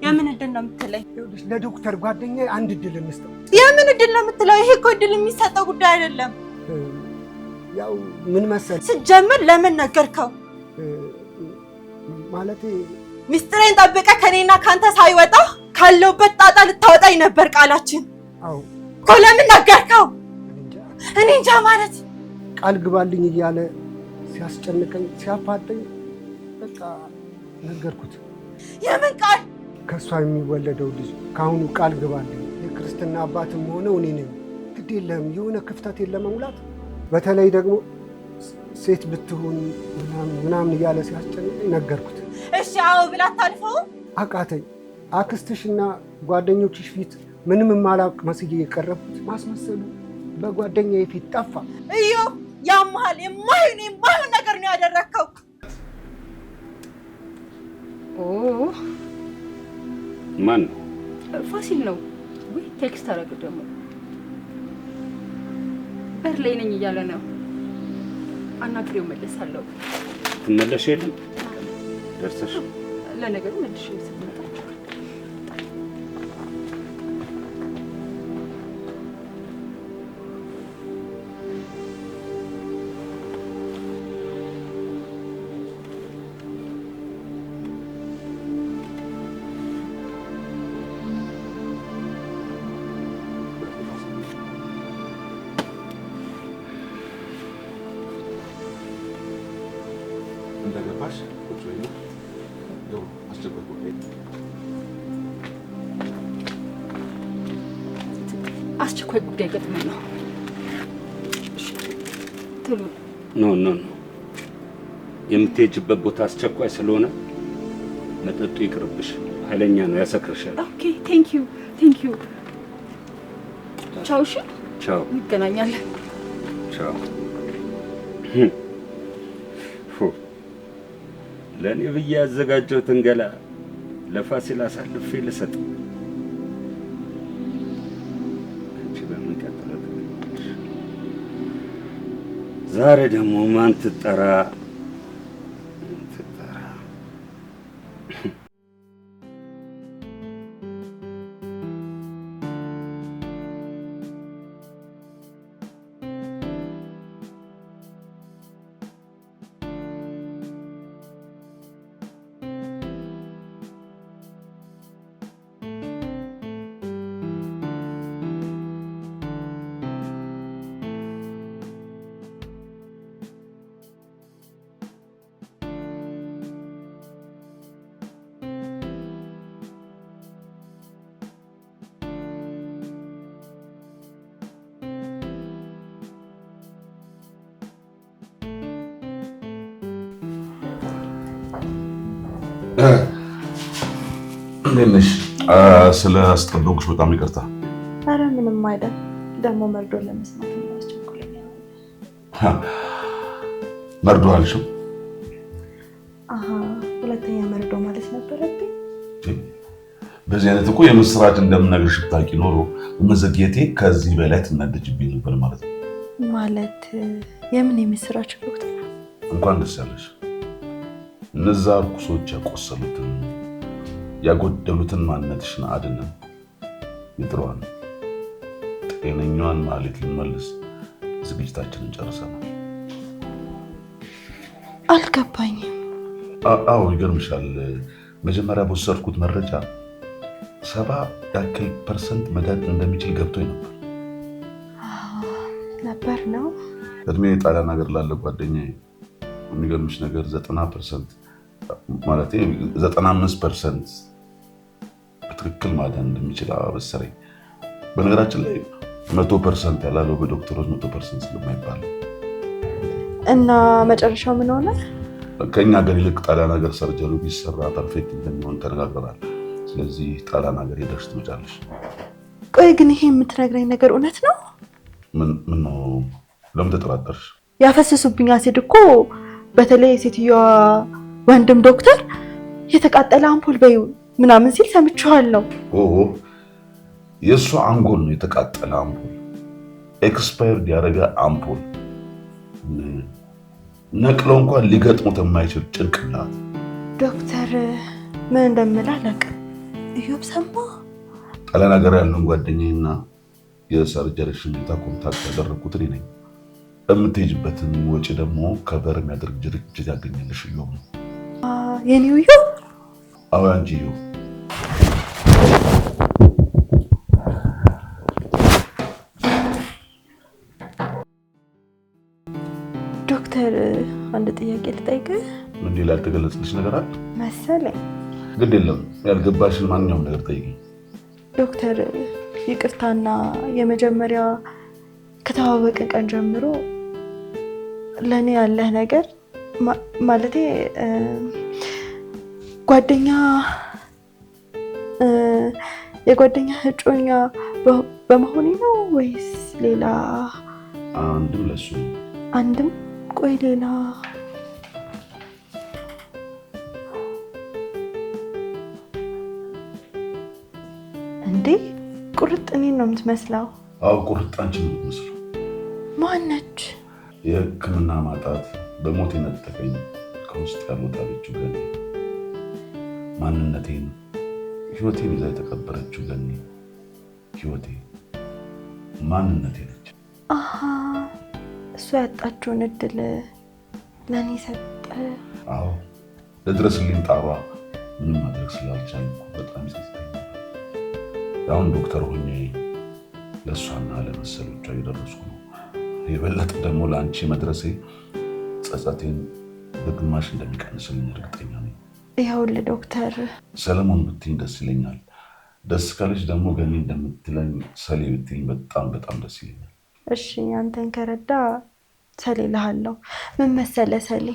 Speaker 2: የምን እድል ነው የምትለኝ?
Speaker 6: ይኸውልሽ ለዶክተር ጓደኛዬ አንድ እድል እንስጠው።
Speaker 2: የምን እድል ነው የምትለው? ይሄ እኮ እድል የሚሰጠው ጉዳይ አይደለም።
Speaker 6: ያው ምን መሰለሽ
Speaker 2: ስትጀምር ለምን ነገርከው?
Speaker 6: ማለቴ
Speaker 2: ሚስጥሬን ጠብቀህ ከኔና ካንተ ሳይወጣ ካለውበት ጣጣ ልታወጣኝ ነበር ቃላችን።
Speaker 6: አዎ
Speaker 2: እኮ ለምን ነገርከው? እኔ እንጃ ማለት
Speaker 6: ቃል ግባልኝ እያለ ሲያስጨንቀኝ ሲያፋጠኝ በቃ ነገርኩት።
Speaker 2: የምን ቃል?
Speaker 6: ከእሷ የሚወለደው ልጅ ከአሁኑ ቃል ግባልኝ፣ የክርስትና አባትም ሆነው እኔ ነኝ። ግድ የለም የሆነ ክፍተቴን ለመሙላት በተለይ ደግሞ ሴት ብትሆን ምናምን እያለ ሲያስጨንቀኝ ነገርኩት።
Speaker 2: እሺ አዎ ብላ ታልፈው
Speaker 6: አቃተኝ። አክስትሽና ጓደኞችሽ ፊት ምንም የማላውቅ መስዬ የቀረብኩት ማስመሰሉ በጓደኛዬ ፊት ጠፋ።
Speaker 2: እዩ ያማል የማይሆን ነገር ነው ያደረከው።
Speaker 3: ማን?
Speaker 4: ፋሲል ነው ወይ? ቴክስት አደረገ ደግሞ በር ላይ ነኝ እያለ ነው። አናግሬው መለሳለሁ።
Speaker 3: ትመለሽ የለም ደርሰሽ?
Speaker 4: ለነገሩ መልሼ ስትመጣ
Speaker 7: እንደገባሽ ቁጭ በይና ያው አስቸኳይ ጉዳይ
Speaker 4: አስቸኳይ ጉዳይ ገጥሞኝ ነው። ቶሎ
Speaker 3: ኖ የምትሄጂበት ቦታ አስቸኳይ ስለሆነ መጠጡ ይቅርብሽ። ኃይለኛ ነው፣ ያሰክርሻል።
Speaker 4: ኦኬ ቴንክ ዩ ቻው። እሺ
Speaker 3: ቻው፣
Speaker 4: እንገናኛለን።
Speaker 3: ቻው። ለእኔ ብዬ ያዘጋጀሁትን ገላ ለፋሲል አሳልፌ ልሰጥ? አንቺ በምን ቀጥለው ትገኛለሽ? ዛሬ ደግሞ ማን ትጠራ?
Speaker 7: እንዴት ነሽ? ስለ አስጠበቁሽ በጣም ይቅርታ።
Speaker 2: ኧረ ምንም አይደል። ደግሞ መርዶ ለመስማት ያስቸኩለኛል።
Speaker 7: መርዶ አልሽው?
Speaker 2: ሁለተኛ መርዶ ማለት ነበረብኝ።
Speaker 7: በዚህ አይነት እኮ የምስራች እንደምነግርሽ ብታውቂ ኖሮ በመዘግየቴ ከዚህ በላይ ትናደጅብኝ ነበር ማለት ነው።
Speaker 2: ማለት የምን የምስራች ዶክተር?
Speaker 7: እንኳን ደስ ያለሽ። እነዛ ርኩሶች ያቆሰሉትን ያጎደሉትን ማንነትሽን አድነን ይጥሯን ጤነኛዋን ማለት ልንመልስ ዝግጅታችንን ጨርሰናል።
Speaker 2: አልገባኝም።
Speaker 7: አዎ ይገርምሻል። መጀመሪያ በወሰድኩት መረጃ 70% መዳን እንደሚችል ገብቶኝ ነበር።
Speaker 2: ነበር ነው
Speaker 7: እድሜ ጣሊያን ሀገር ላለ ጓደኛዬ የሚገርምሽ ነገር 90% ማለት 95% በትክክል ማዳን እንደሚችል አበሰረኝ። በነገራችን ላይ 100% ያላለው በዶክተሮች 100% ስለማይባል
Speaker 2: እና መጨረሻው ምን ሆነ?
Speaker 7: ከኛ ሀገር ይልቅ ጣሊያን ሀገር ሰርጀሪ ቢሰራ ፐርፌክት እንደሚሆን ተነጋግረናል። ስለዚህ ጣሊያን ሀገር ሄደሽ ትመጫለሽ።
Speaker 2: ቆይ ግን ይሄ የምትነግረኝ ነገር እውነት ነው?
Speaker 7: ምን ነው? ለምን ተጠራጠርሽ?
Speaker 2: ያፈሰሱብኝ አሲድ እኮ በተለይ ሴትዮዋ ወንድም ዶክተር የተቃጠለ አምፖል በዩ ምናምን ሲል ሰምቼዋለሁ።
Speaker 7: የእሷ አንጎል ነው የተቃጠለ አምፖል፣ ኤክስፓየርድ ያደረገ አምፖል፣ ነቅለው እንኳን ሊገጥሙት የማይችል ጭንቅላት።
Speaker 2: ዶክተር ምን እንደምል አላውቅም። እዮብ ሰማ።
Speaker 7: ጣሊያን ሀገር ያለውን ጓደኛዬና የሰርጀሪሽን ሁኔታ ኮንታክት ያደረግኩት እኔ ነኝ። የምትሄጂበትን ወጪ ደግሞ ከበር የሚያደርግ ድርጅት ያገኛለሽ እዮብ ነው።
Speaker 2: የኔው እዮብ?
Speaker 7: አዎ አንቺ እዮብ።
Speaker 2: ዶክተር አንድ ጥያቄ ልጠይቅህ።
Speaker 7: ምን ሌላ ያልተገለጸልሽ ነገር አለ
Speaker 2: መሰለኝ?
Speaker 7: ግድ የለም ያልገባሽን ማንኛውም ነገር ጠይቂኝ።
Speaker 2: ዶክተር ይቅርታና የመጀመሪያ ከተዋወቅን ቀን ጀምሮ ለእኔ ያለህ ነገር ማለቴ የጓደኛ እጮኛ በመሆኔ ነው ወይስ ሌላ?
Speaker 7: አንድም ለሱ
Speaker 2: አንድም። ቆይ ሌላ? እንዴ ቁርጥ እኔን ነው የምትመስለው?
Speaker 7: አዎ ቁርጥ አንቺን ነው የምትመስለው።
Speaker 2: ማነች?
Speaker 7: የሕክምና ማጣት በሞት የነጠቀኝ ከውስጥ ያልወጣለችው ገኒ፣ ማንነቴን ህይወቴን ይዛ የተቀበረችው ገኒ፣ ህይወቴ ማንነቴ ነች።
Speaker 2: አሃ እሷ ያጣችውን እድል ለእኔ ሰጠ።
Speaker 7: አዎ ለድረስልኝ ጣሯ ምንም ማድረግ ስላልቻልኩ በጣም ይጸጽተኛል። አሁን ዶክተር ሆኜ ለእሷና ለመሰሎቿ እየደረስኩ ነው። የበለጠ ደግሞ ለአንቺ መድረሴ ጸጸቴን በግማሽ እንደሚቀንስልኝ እርግጠኛ ነኝ።
Speaker 2: ይኸውልህ ዶክተር፣
Speaker 7: ሰለሞን ብትይኝ ደስ ይለኛል። ደስ ካለች ደግሞ ገኒ እንደምትለኝ ሰሌ ብትይኝ በጣም በጣም ደስ ይለኛል።
Speaker 2: እሺ አንተን ከረዳ ሰሌ እልሃለሁ። ምን መሰለህ ሰሌ?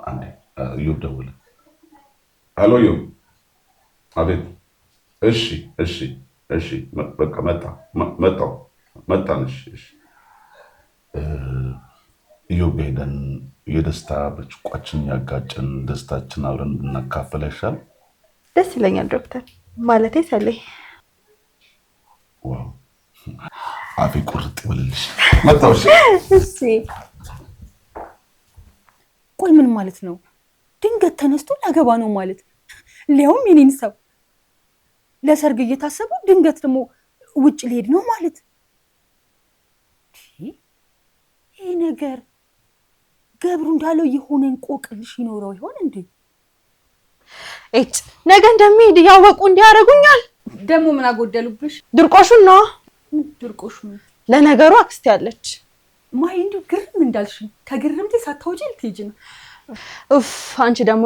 Speaker 7: አንዴ እዮብ ደወለ። ሄሎ እዮብ። አቤት። እሺ እሺ እሺ በቃ መጣን። እሺ እዮብ ሄደን የደስታ ብርጭቋችን ያጋጨን ደስታችን አብረን ብናካፈል አይሻል?
Speaker 2: ደስ ይለኛል ዶክተር። ማለቴ ሰሌ።
Speaker 7: ዋው አፌ ቁርጥ ይበልልሽ። መጣሁ።
Speaker 2: እሺ
Speaker 4: ቆይ ምን ማለት ነው? ድንገት ተነስቶ ላገባ ነው ማለት? ሊያውም የኔን ሰው ለሰርግ እየታሰበ ድንገት ደግሞ ውጭ ሊሄድ ነው ማለት? ይሄ ነገር ገብሩ እንዳለው የሆነ እንቆቅልሽ ይኖረው ይሆን እንዴ?
Speaker 2: ነገ እንደሚሄድ እያወቁ እንዲያደርጉኛል።
Speaker 4: ደግሞ ምን አጎደሉብሽ?
Speaker 2: ድርቆሹን ነው።
Speaker 4: ድርቆሹን?
Speaker 2: ለነገሩ አክስቴ ያለች
Speaker 4: ማይ እንዲሁ ግርም እንዳልሽ ከግርምቴ ሳታውጪ ልትሄጂ ነው?
Speaker 2: ኡፍ አንቺ ደግሞ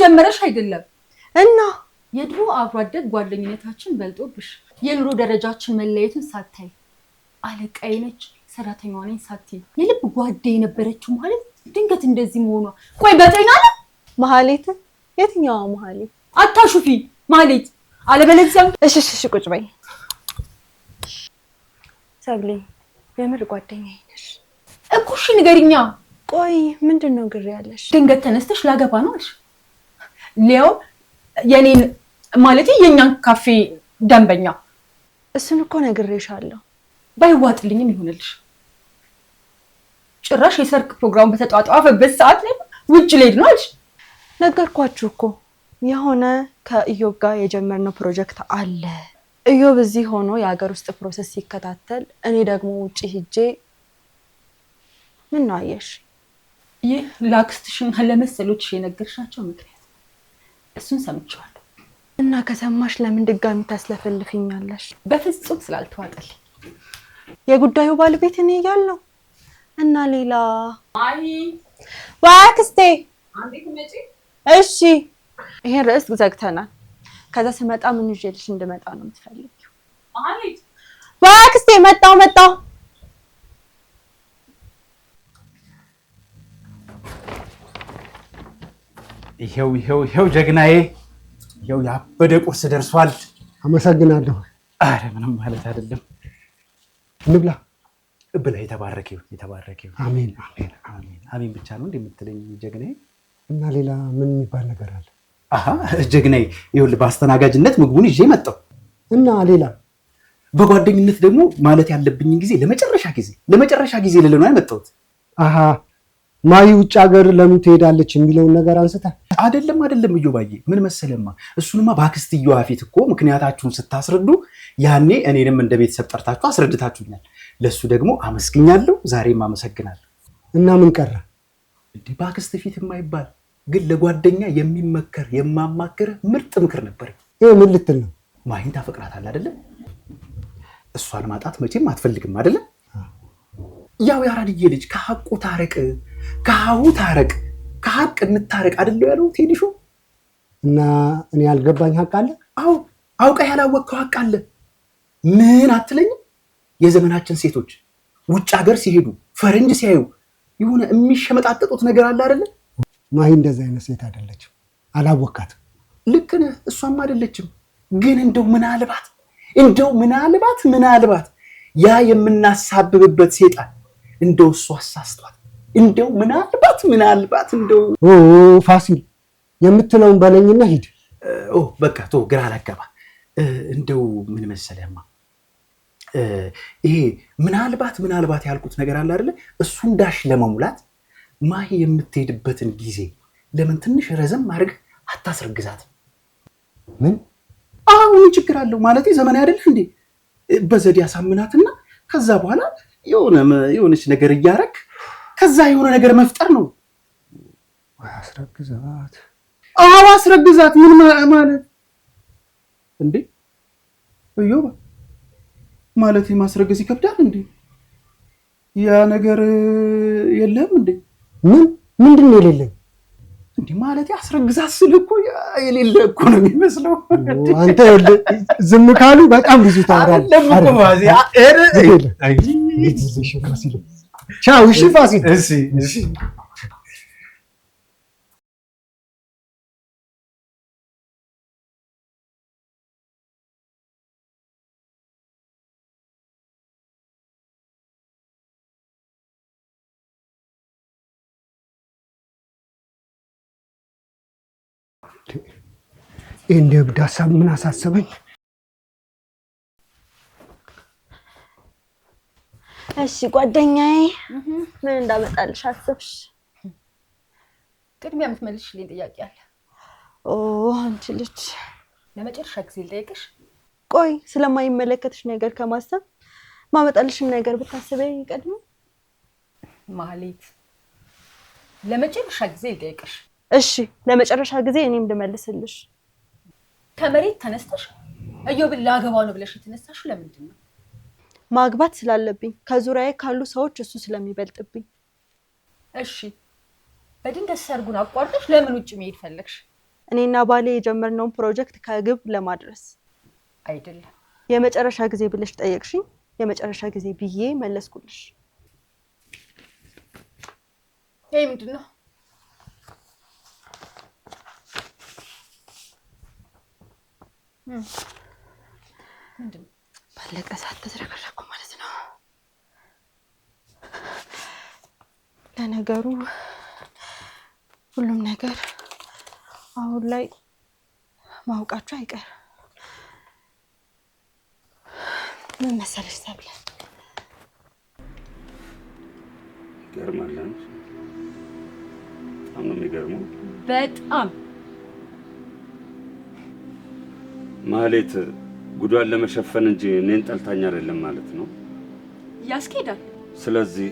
Speaker 2: ጀመረሽ
Speaker 4: አይደለም
Speaker 2: እና
Speaker 4: የድሮ አብሮ አደግ ጓደኝነታችን በልጦብሽ የኑሮ ደረጃችን መለየቱን ሳታይ አለቃዬ ነች ሰራተኛዋ ነኝ ሳትይ የልብ ጓዴ የነበረችው ማለት ድንገት እንደዚህ መሆኗ ቆይ በጤና ነው?
Speaker 2: መሀሌት? የትኛዋ መሀሌት?
Speaker 4: አታሹፊ መሀሌት አለበለዚያም።
Speaker 2: እሺ ቁጭ በይ ሰብሌ። የምር ጓደኛዬ ነሽ
Speaker 4: እኮ። እሺ ንገሪኛ።
Speaker 2: ቆይ ምንድን ነው ግር ያለሽ?
Speaker 4: ድንገት ተነስተሽ ላገባ ነው አልሽ። ሊያው የኔን ማለት የኛን ካፌ ደንበኛ።
Speaker 2: እሱን እኮ ነግሬሻለሁ።
Speaker 4: ባይዋጥልኝም ይሆንልሽ። ጭራሽ የሰርግ ፕሮግራም በተጧጧፈበት ሰዓት ላይ ውጭ ልሄድ ነው አልሽ።
Speaker 2: ነገርኳችሁ እኮ የሆነ ከእዮብ ጋር የጀመርነው ፕሮጀክት አለ። እዮብ እዚህ ሆኖ የሀገር ውስጥ ፕሮሰስ ሲከታተል፣ እኔ ደግሞ ውጭ ሂጄ ምን ነው አየሽ?
Speaker 4: ይህ ለአክስትሽና ለመሰሎችሽ የነገርሻቸው ምክንያት እሱን ሰምቼዋለሁ።
Speaker 2: እና ከሰማሽ ለምን ድጋሚ ታስለፈልፍኛለሽ?
Speaker 4: በፍጹም ስላልተዋጠልኝ
Speaker 2: የጉዳዩ ባለቤት እኔ እያለሁ እና ሌላ
Speaker 1: አይ
Speaker 2: ወይ አክስቴ
Speaker 1: አንዴ ትመጪ?
Speaker 2: እሺ ይሄን ርዕስ ዘግተናል። ከዛ ስመጣ ምን ይዤልሽ እንድመጣ ነው የምትፈልጊው?
Speaker 1: ማለት
Speaker 2: ወይ አክስቴ መጣው
Speaker 5: ይሄው ጀግናዬ፣ ይሄው ያበደ ቁርስ ደርሷል።
Speaker 6: አመሰግናለሁ።
Speaker 5: አረ ምንም ማለት አይደለም።
Speaker 6: እንብላ
Speaker 5: ብላ የተባረከው። አሜን አሜን አሜን አሜን ብቻ ነው እንደምትለኝ ጀግናዬ።
Speaker 6: እና ሌላ ምን የሚባል ነገር አለ?
Speaker 5: አሃ ጀግናዬ፣ ይኸውልህ በአስተናጋጅነት ምግቡን ይዤ መጣሁ።
Speaker 6: እና ሌላ
Speaker 5: በጓደኝነት ደግሞ ማለት ያለብኝን ጊዜ ለመጨረሻ ጊዜ ልል ነው የመጣሁት።
Speaker 6: አሃ ማይ ውጭ ሀገር ለምን ትሄዳለች የሚለውን ነገር አንስተ
Speaker 5: አይደለም እዮባዬ፣ ምን መሰለማ፣ እሱንማ በአክስትየዋ ፊት እኮ ምክንያታችሁን ስታስረዱ ያኔ እኔንም እንደ ቤተሰብ ጠርታችሁ አስረድታችሁኛል። ለሱ ደግሞ አመስግኛለሁ፣ ዛሬም አመሰግናለሁ።
Speaker 6: እና ምን ቀረ
Speaker 5: እንዴ? በአክስት ፊት የማይባል ግን ለጓደኛ የሚመከር የማማክር ምርጥ ምክር ነበር።
Speaker 6: ይሄ ምን ልትል ነው?
Speaker 5: ማሂን ታፈቅራታለህ አይደለም? እሷን ማጣት መቼም አትፈልግም አይደለም? ያው ያራድዬ ልጅ ከሐቁ ታረቅ፣ ከሐሁ ታረቅ፣ ከሐቅ እንታረቅ አይደለው ያለው ቴዲሾ።
Speaker 6: እና እኔ ያልገባኝ ሐቅ አለ?
Speaker 5: አዎ አውቀህ ያላወቅከው ሐቅ አለ። ምን አትለኝም? የዘመናችን ሴቶች ውጭ ሀገር ሲሄዱ ፈረንጅ ሲያዩ የሆነ የሚሸመጣጠጡት ነገር አለ አይደለ?
Speaker 6: ማሂ እንደዛ አይነት ሴት አይደለችም፣ አላወቃትም።
Speaker 5: ልክ ነህ፣ እሷም አይደለችም። ግን እንደው ምናልባት ያ የምናሳብብበት ሴጣን እንደው እሱ አሳስቷት እንደው ምናልባት እንደው
Speaker 6: ፋሲል የምትለውን በለኝና ሂድ።
Speaker 5: በቃ ቶ ግራ አላገባ። እንደው ምን መሰለህማ፣ ይሄ ምናልባት ያልኩት ነገር አለ አይደለ? እሱን ዳሽ ለመሙላት ማሂ የምትሄድበትን ጊዜ ለምን ትንሽ ረዘም አድርገህ አታስረግዛት?
Speaker 6: ምን
Speaker 5: ምን ችግር አለው? ማለት ዘመን አይደለ እንዴ? በዘዴ ያሳምናትና ከዛ በኋላ የሆነች ነገር እያረክ ከዛ የሆነ ነገር መፍጠር ነው።
Speaker 6: አስረግዛት።
Speaker 5: አስረግዛት። ምን ማለት እንዴ? እዮባ ማለት ማስረገዝ ይከብዳል እንዴ? ያ ነገር የለም እንዴ?
Speaker 6: ምንድን ነው የሌለኝ?
Speaker 5: እንዴ ማለት አስረግዛት ስል እኮ የሌለ እኮ ነው የሚመስለው።
Speaker 6: አንተ ዝም ካሉ በጣም ብዙ ታወራለህ። ቻው። እሺ ፋሲል።
Speaker 5: እሺ
Speaker 6: እንደ እብድ ሀሳብ ምን አሳሰበኝ?
Speaker 2: እሺ ጓደኛዬ፣ ምን እንዳመጣልሽ አስብሽ?
Speaker 4: ቅድሚያ የምትመልሽልኝ ጥያቄ አለ።
Speaker 2: አንቺ ልጅ
Speaker 4: ለመጨረሻ ጊዜ ልጠይቅሽ።
Speaker 2: ቆይ ስለማይመለከትሽ ነገር ከማሰብ ማመጣልሽን ነገር ብታስበይ ይቀድም።
Speaker 4: ማህሌት፣ ለመጨረሻ ጊዜ ልጠይቅሽ።
Speaker 2: እሺ ለመጨረሻ ጊዜ እኔም ልመልስልሽ።
Speaker 4: ከመሬት ተነስተሽ እዮብን ላገባው ነው ብለሽ የተነሳሽው ለምንድን ነው?
Speaker 2: ማግባት ስላለብኝ፣ ከዙሪያዬ ካሉ ሰዎች እሱ ስለሚበልጥብኝ።
Speaker 4: እሺ በድንገት ሰርጉን አቋርጠሽ ለምን ውጭ መሄድ ፈለግሽ?
Speaker 2: እኔና ባሌ የጀመርነውን ፕሮጀክት ከግብ ለማድረስ
Speaker 4: አይደለም።
Speaker 2: የመጨረሻ ጊዜ ብለሽ ጠየቅሽኝ፣ የመጨረሻ ጊዜ ብዬ መለስኩልሽ።
Speaker 4: ይሄ ምንድን ነው? ምንድን ነው?
Speaker 2: ባለቀ ሰዓት ተዝረከረኩ ማለት ነው። ለነገሩ ሁሉም ነገር አሁን ላይ ማውቃቸው አይቀር። ምን መሰለሽ ሰብለ፣
Speaker 3: ይገርማል። በጣም ነው የሚገርመው።
Speaker 4: በጣም
Speaker 3: ማህሌት ጉዷን ለመሸፈን እንጂ እኔን ጠልታኝ አይደለም ማለት ነው።
Speaker 4: ያስኬዳል።
Speaker 3: ስለዚህ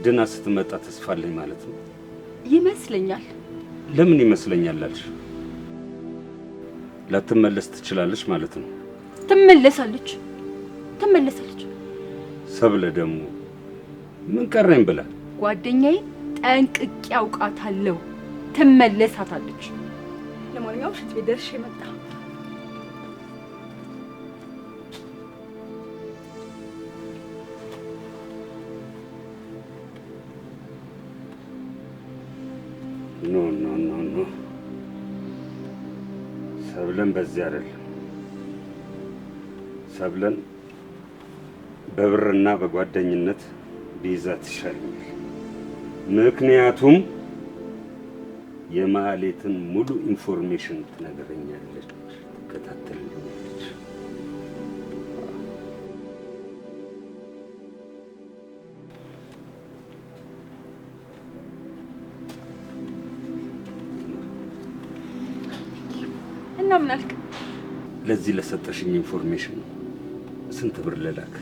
Speaker 3: ድና ስትመጣ ተስፋ አለኝ ማለት ነው።
Speaker 4: ይመስለኛል።
Speaker 3: ለምን ይመስለኛል አልሽ? ላትመለስ ትችላለች ማለት ነው።
Speaker 4: ትመለሳለች።
Speaker 3: ሰብለ ደግሞ ምን ቀረኝ ብላ
Speaker 4: ጓደኛዬ ጠንቅቄ አውቃታለሁ። ትመለሳታለች። ለማንኛውም ሽንት ቤት ደርሼ መጣ።
Speaker 3: ኖ ሰብለን በዚህ አይደለም። ሰብለን በብርና በጓደኝነት ቢይዛት ይሻለኛል። ምክንያቱም የማህሌትን ሙሉ ኢንፎርሜሽን ትነግረኛለች፣ ትከታተልኛለች።
Speaker 4: እና ምን አልክ?
Speaker 3: ለዚህ ለሰጠሽኝ ኢንፎርሜሽን ስንት ብር ልላክ?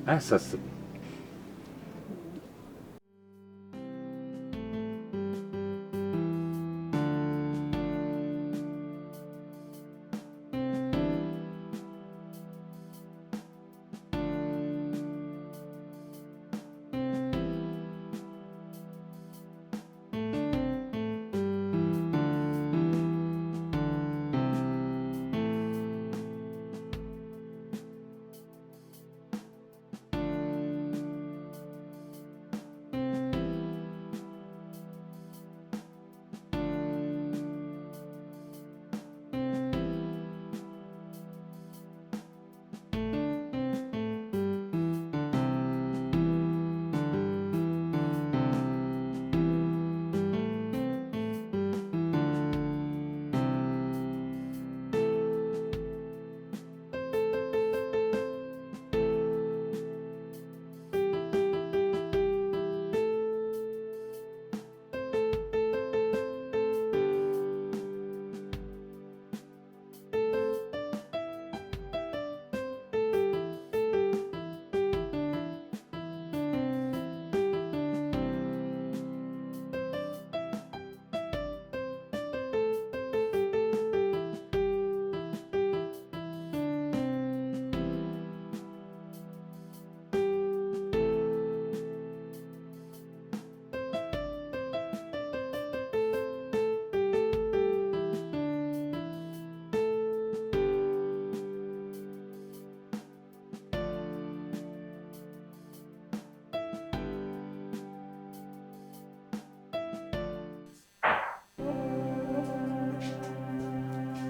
Speaker 3: አያሳስብም።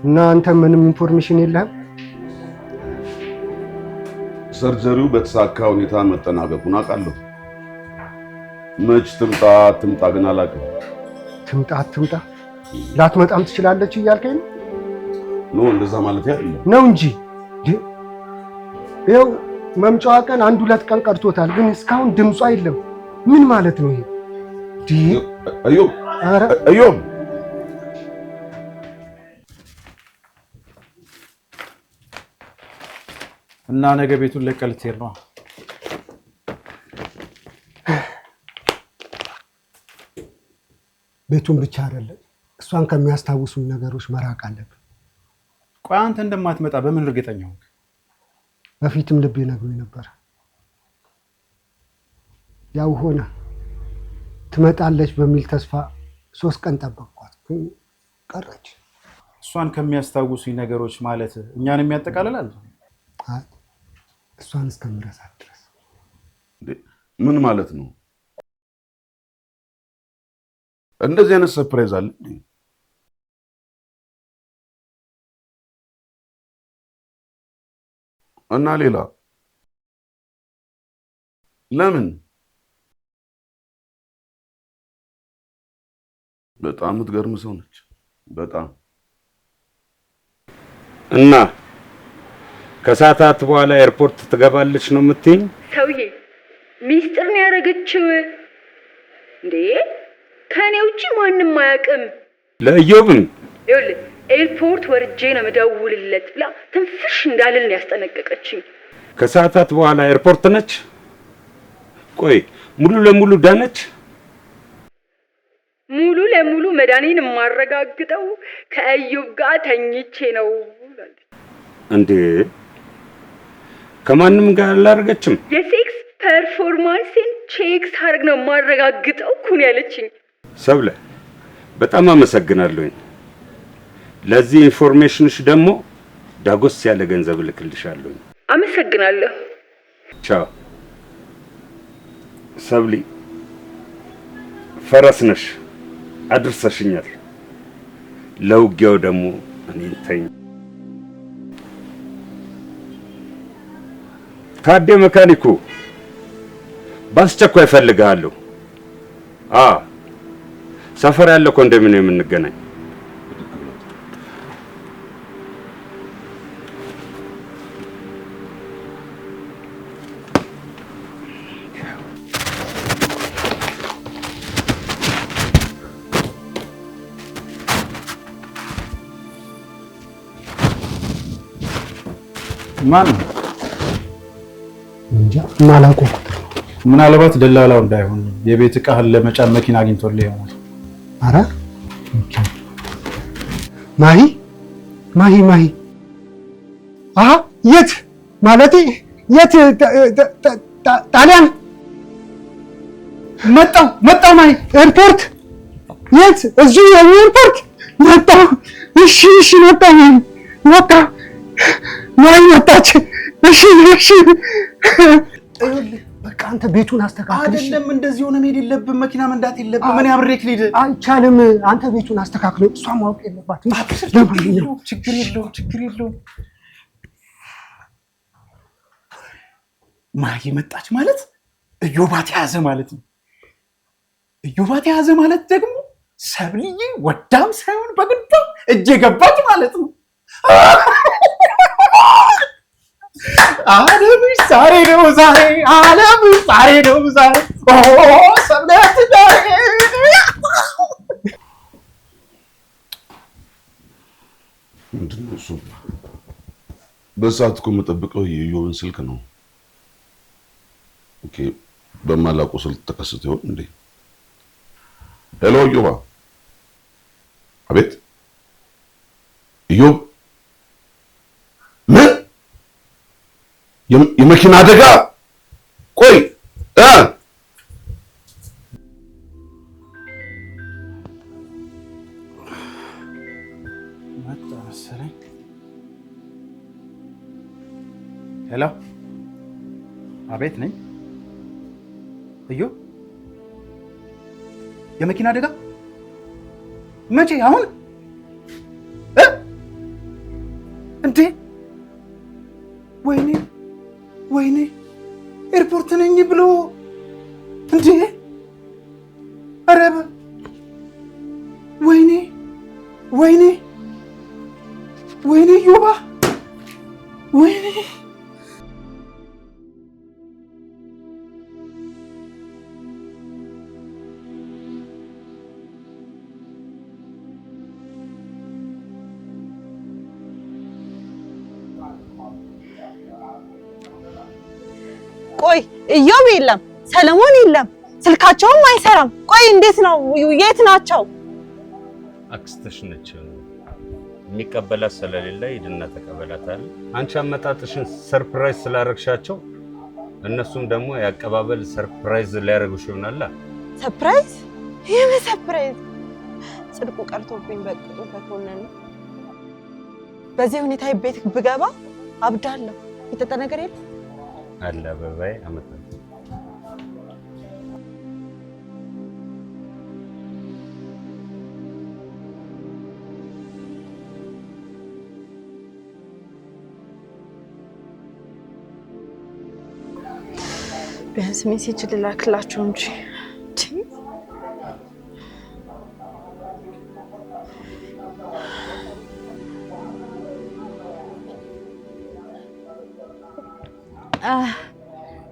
Speaker 6: እና አንተ ምንም ኢንፎርሜሽን የለህም?
Speaker 7: ሰርጀሪው በተሳካ ሁኔታ መጠናቀቁን አውቃለሁ። መች ትምጣ ትምጣ ግን አላውቅም።
Speaker 6: ትምጣ ላትመጣም ትችላለች እያልከኝ ነው?
Speaker 7: ኖ እንደዛ ማለት አይደለም
Speaker 6: ነው እንጂ ይኸው መምጫዋ ቀን 1-2 ቀን ቀርቶታል፣ ግን እስካሁን ድምጿ የለም። ምን ማለት ነው ይሄ?
Speaker 7: እዮብ
Speaker 5: እና ነገ ቤቱን ለቀህ ልትሄድ ነው?
Speaker 6: ቤቱን ብቻ አይደለም እሷን ከሚያስታውሱኝ ነገሮች መራቅ አለብን።
Speaker 5: ቆይ አንተ እንደማትመጣ በምን እርግጠኛ ሆንክ?
Speaker 6: በፊትም ልቤ ነግሮኝ ነበር። ያው ሆነ ትመጣለች በሚል ተስፋ 3 ቀን ጠበቅኳት፣ ግን ቀረች።
Speaker 5: እሷን ከሚያስታውሱኝ ነገሮች ማለት እኛን የሚያጠቃልላል?
Speaker 6: እሷን እስከምረሳት ድረስ።
Speaker 7: ምን ማለት ነው? እንደዚህ አይነት ሰርፕራይዝ አለ እና ሌላ ለምን? በጣም የምትገርም ሰው ነች። በጣም
Speaker 3: እና ከሰዓታት በኋላ ኤርፖርት ትገባለች ነው የምትይኝ?
Speaker 4: ሰውዬ ሚስጥር ነው ያደረገችው እንዴ? ከኔ ውጪ ማንም አያውቅም።
Speaker 3: ለኢዮብም
Speaker 4: ይኸውልህ ኤርፖርት ወርጄ ነው የምደውልለት ብላ ትንፍሽ እንዳልል ነው ያስጠነቀቀችኝ።
Speaker 3: ከሰዓታት በኋላ ኤርፖርት ነች? ቆይ ሙሉ ለሙሉ ዳነች?
Speaker 4: ሙሉ ለሙሉ መዳኔን የማረጋግጠው ከኢዮብ ጋር ተኝቼ ነው።
Speaker 3: እንዴ ከማንም ጋር አላደረገችም።
Speaker 4: የሴክስ ፐርፎርማንስን ቼክ ሳርግ ነው ማረጋግጠው እኮ ነው ያለችኝ።
Speaker 3: ሰብለ በጣም አመሰግናለሁኝ። ለዚህ ኢንፎርሜሽንሽ ደግሞ ዳጎስ ያለ ገንዘብ ልክልሻለሁ።
Speaker 4: አመሰግናለሁ።
Speaker 3: ቻው ሰብሊ። ፈረስ ነሽ፣ አድርሰሽኛል። ለውጊያው ደግሞ እኔን ተይኝ። ታዴ መካኒኩ በአስቸኳይ እፈልግሃለሁ። ሰፈር ያለ ኮንዶሚኒየም እንገናኝ።
Speaker 5: ማን
Speaker 6: እንጃ ማላውቀው።
Speaker 5: ምናልባት ደላላው እንዳይሆን የቤት ዕቃህን ለመጫን መኪና አግኝቶልህ ይሆናል።
Speaker 6: አረ ማሂ አሃ የት ማለቴ የት ጣሊያን መጣው ማሂ ኤርፖርት የት እዚህ ኤርፖርት መጣው። እሺ መጣ ማሂ መጣች። እሺ በቃ አንተ ቤቱን አስተካክል።
Speaker 5: አይደለም እንደዚህ ሆነ መሄድ የለብህም። መኪና መንዳት የለብህም። ምን ያብሬክ ሊድ
Speaker 6: አይቻልም። አንተ ቤቱን አስተካክል። እሷ ማወቅ የለባትም።
Speaker 5: ችግር የለውም። ማሂ መጣች ማለት እዮባት ያዘ ማለት ነው። እዮባት ያዘ ማለት ደግሞ ሰብልዬ ወዳም ሳይሆን በግዷ እጄ ገባች ማለት ነው። ዓለምሽ ዛሬ ነው ዛሬ ሰብለት ዛሬ
Speaker 7: ምንድን ነው እሱ? በሰዓት እኮ የምጠብቀው የዮብን ስልክ ነው። ኦኬ በማላውቀው ስልክ ተከስቶ ይሆን እንዴ? ሄሎ ዮባ። አቤት ዮብ። ምን የመኪና አደጋ? ቆይ
Speaker 5: መጣ መሰለኝ። ሄሎ አቤት ነኝ። እዩ የመኪና አደጋ መቼ? አሁን እንዴ? ወይኔ ኤርፖርት ነኝ ብሎ እንዴ? ኧረ ወይኔ ዮባ ወይኔ
Speaker 2: ቆይ ኢዮብ የለም፣ ሰለሞን የለም፣ ስልካቸውም አይሰራም። ቆይ እንዴት ነው? የት ናቸው?
Speaker 3: አክስትሽ ነች። የሚቀበላት ስለሌለ ሂድና ተቀበላታል። አንቺ አመጣጥሽን ሰርፕራይዝ ስላረግሻቸው እነሱም ደግሞ ያቀባበል ሰርፕራይዝ ሊያረጉሽ ይሆናል።
Speaker 2: ሰርፕራይዝ? የምን ሰርፕራይዝ? ጽድቁ ቀርቶብኝ በቅጡ ተኮነነ። በዚህ ሁኔታ ቤት ብገባ አብዳለሁ። የተጠ ነገር የለም
Speaker 3: አለ አበባዬ አመጣ
Speaker 2: ቢያንስ ሜሴጅ ልላክላቸው እንጂ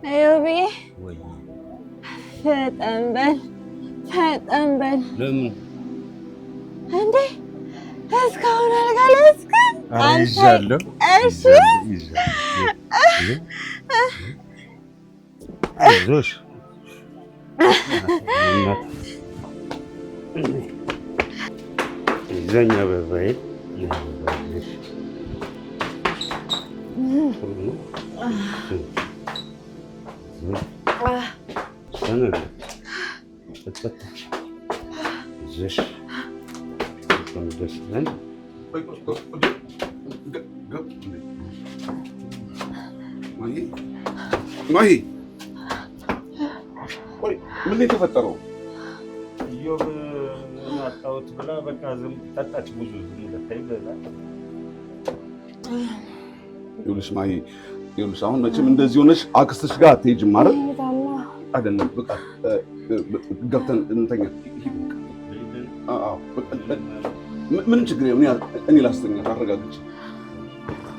Speaker 2: አዮቤ ፈጠን በል።
Speaker 3: ለምን
Speaker 2: እንዴ? እስካሁን አልጋለስክም?
Speaker 3: ይዣለሁ።
Speaker 2: እሺ
Speaker 3: አይዞሽ ይዘኛ አበባዬ
Speaker 7: ማሂ ምን የተፈጠረው?
Speaker 3: ኢዮብ አጣሁት ብላ በቃ ዝም ጠጣች። ብዙ ዝም ለታይ ይበላል።
Speaker 7: ይኸውልሽ ማሂ፣ ይኸውልሽ አሁን መቼም እንደዚህ ሆነሽ አክስትሽ ጋር አትሄጂም ማለት አይደለም። በቃ ገብተን እንተኛ። ምንም ችግር የለም። እኔ ላስተኛ። ታረጋግጭ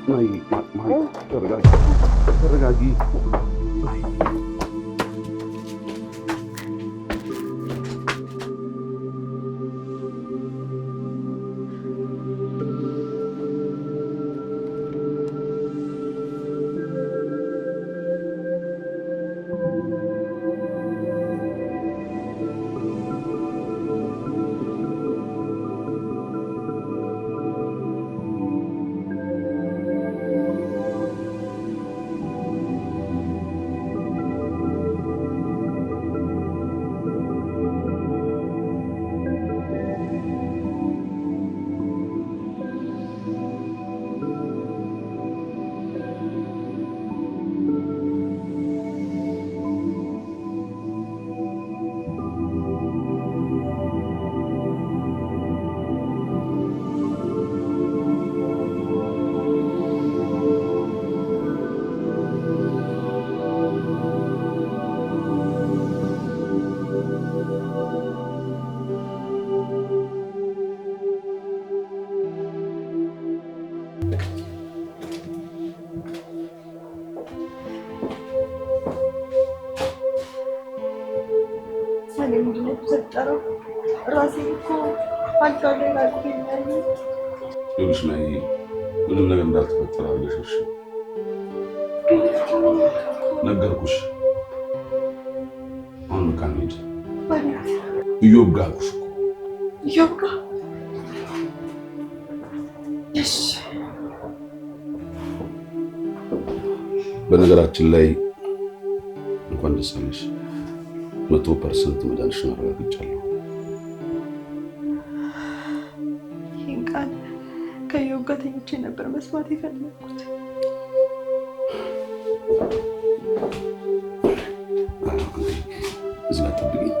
Speaker 7: ማሂ። ተረጋጊ። ይኸውልሽ ማሂ ምንም ነገር እንዳልተፈጠረ አድርገሽ ነገርኩሽ። አሁን በቃ እንሂድ። ኢዮብ ጋር አልኩሽ እኮ።
Speaker 2: ኢዮብ ጋር? እሺ።
Speaker 7: በነገራችን ላይ እንኳን ደስ አለሽ። 100% መዳንሽን አረጋግጫለሁ።
Speaker 2: ይህን ቃል ከኢዮብ ጋር ተኝቼ ነበር መስማት የፈለግኩት።
Speaker 7: እዚህ ጋር ጠብቂኝ።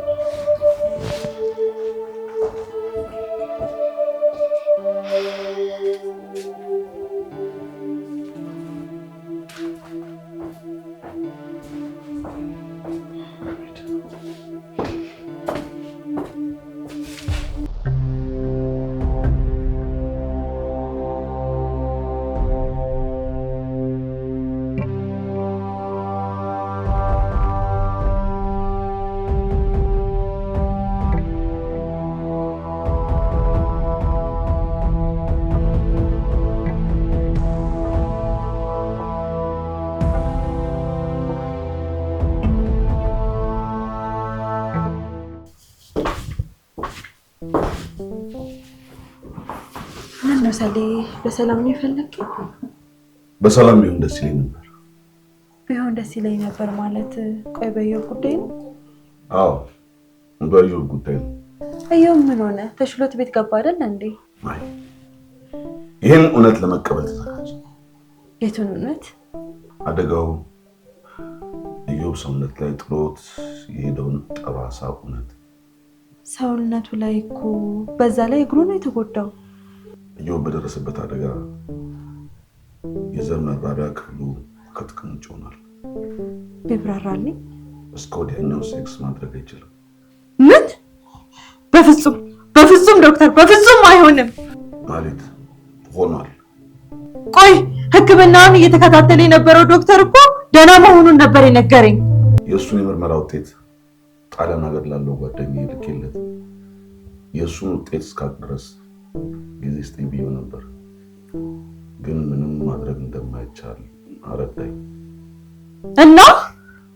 Speaker 2: ሰሌ በሰላም ነው የፈለግከው?
Speaker 7: በሰላም ቢሆን ደስ ይለኝ ነበር።
Speaker 2: ቢሆን ደስ ይለኝ ነበር ማለት? ቆይ በኢዮብ ጉዳይ ነው?
Speaker 7: አዎ በኢዮብ ጉዳይ ነው።
Speaker 2: ኢዮብ ምን ሆነ? ተሽሎት ቤት ገባ አይደል እንዴ?
Speaker 7: አይ ይሄን እውነት ለመቀበል ተዘጋጅ።
Speaker 2: የቱን እውነት?
Speaker 7: አደጋው ኢዮብ ሰውነት ላይ ጥሎት የሄደውን ጠባሳ እውነት።
Speaker 2: ሰውነቱ ላይ እኮ በዛ ላይ እግሩ ነው የተጎዳው።
Speaker 7: ኢዮብ በደረሰበት አደጋ የዘር መራቢያ ክፍሉ ከጥቅም ውጭ ሆኗል።
Speaker 2: ቢብራራልኝ።
Speaker 7: እስከ ወዲያኛው ሴክስ ማድረግ አይችልም።
Speaker 2: ምን? በፍጹም በፍጹም ዶክተር፣ በፍጹም አይሆንም
Speaker 7: ማለት ሆኗል።
Speaker 2: ቆይ ሕክምናውን እየተከታተለ የነበረው ዶክተር እኮ ደህና መሆኑን ነበር የነገረኝ።
Speaker 7: የእሱን የምርመራ ውጤት ጣሊያን ሀገር ላለው ጓደኛዬ ልኬለት የእሱን ውጤት እስካቅ ድረስ ጊዜ ስጠኝ ብዬው ነበር፣ ግን ምንም ማድረግ እንደማይቻል አረዳኝ።
Speaker 2: እና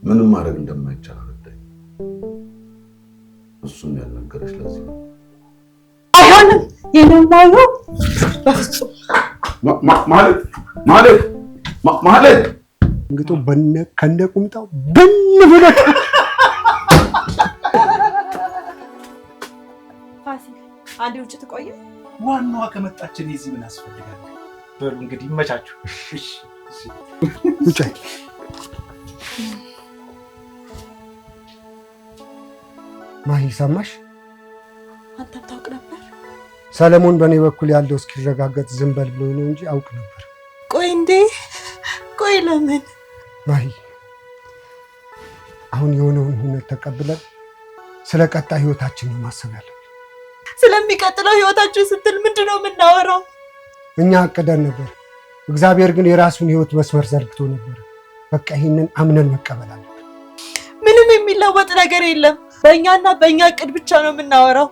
Speaker 7: ምንም ማድረግ እንደማይቻል አረዳኝ። እሱም ያልነገረች ለዚህ ነው።
Speaker 2: አይሆንም የነማዩ በፍጹም
Speaker 7: ማለት ማለት
Speaker 6: እንግቶ ከነ ቁምጣው ብን ብሎ
Speaker 2: ፋሲል አንዴ ውጭ ትቆየ።
Speaker 5: ዋናዋ ከመጣችን እዚህ ምን አስፈልጋል? በሉ እንግዲህ ይመቻችሁ። እሺ
Speaker 6: ውጭ ማሂ ሰማሽ?
Speaker 2: አንተም ታውቅ ነበር?
Speaker 6: ሰለሞን በእኔ በኩል ያለው እስኪረጋገጥ ዝም በል ብሎ ነው እንጂ አውቅ ነበር።
Speaker 2: ቆይ እንዴ ቆይ ለምን?
Speaker 6: ማሂ አሁን የሆነውን ሁነት ተቀብለን ስለ ቀጣይ ህይወታችን ነው ማሰብ ያለብን።
Speaker 2: ስለሚቀጥለው ህይወታችን ስትል ምንድን ነው የምናወራው?
Speaker 6: እኛ አቅደን ነበር፣ እግዚአብሔር ግን የራሱን ህይወት መስመር ዘርግቶ ነበር። በቃ ይህንን አምነን መቀበል አለብን።
Speaker 2: ምንም የሚለወጥ ነገር የለም። በእኛና በእኛ እቅድ ብቻ ነው የምናወራው።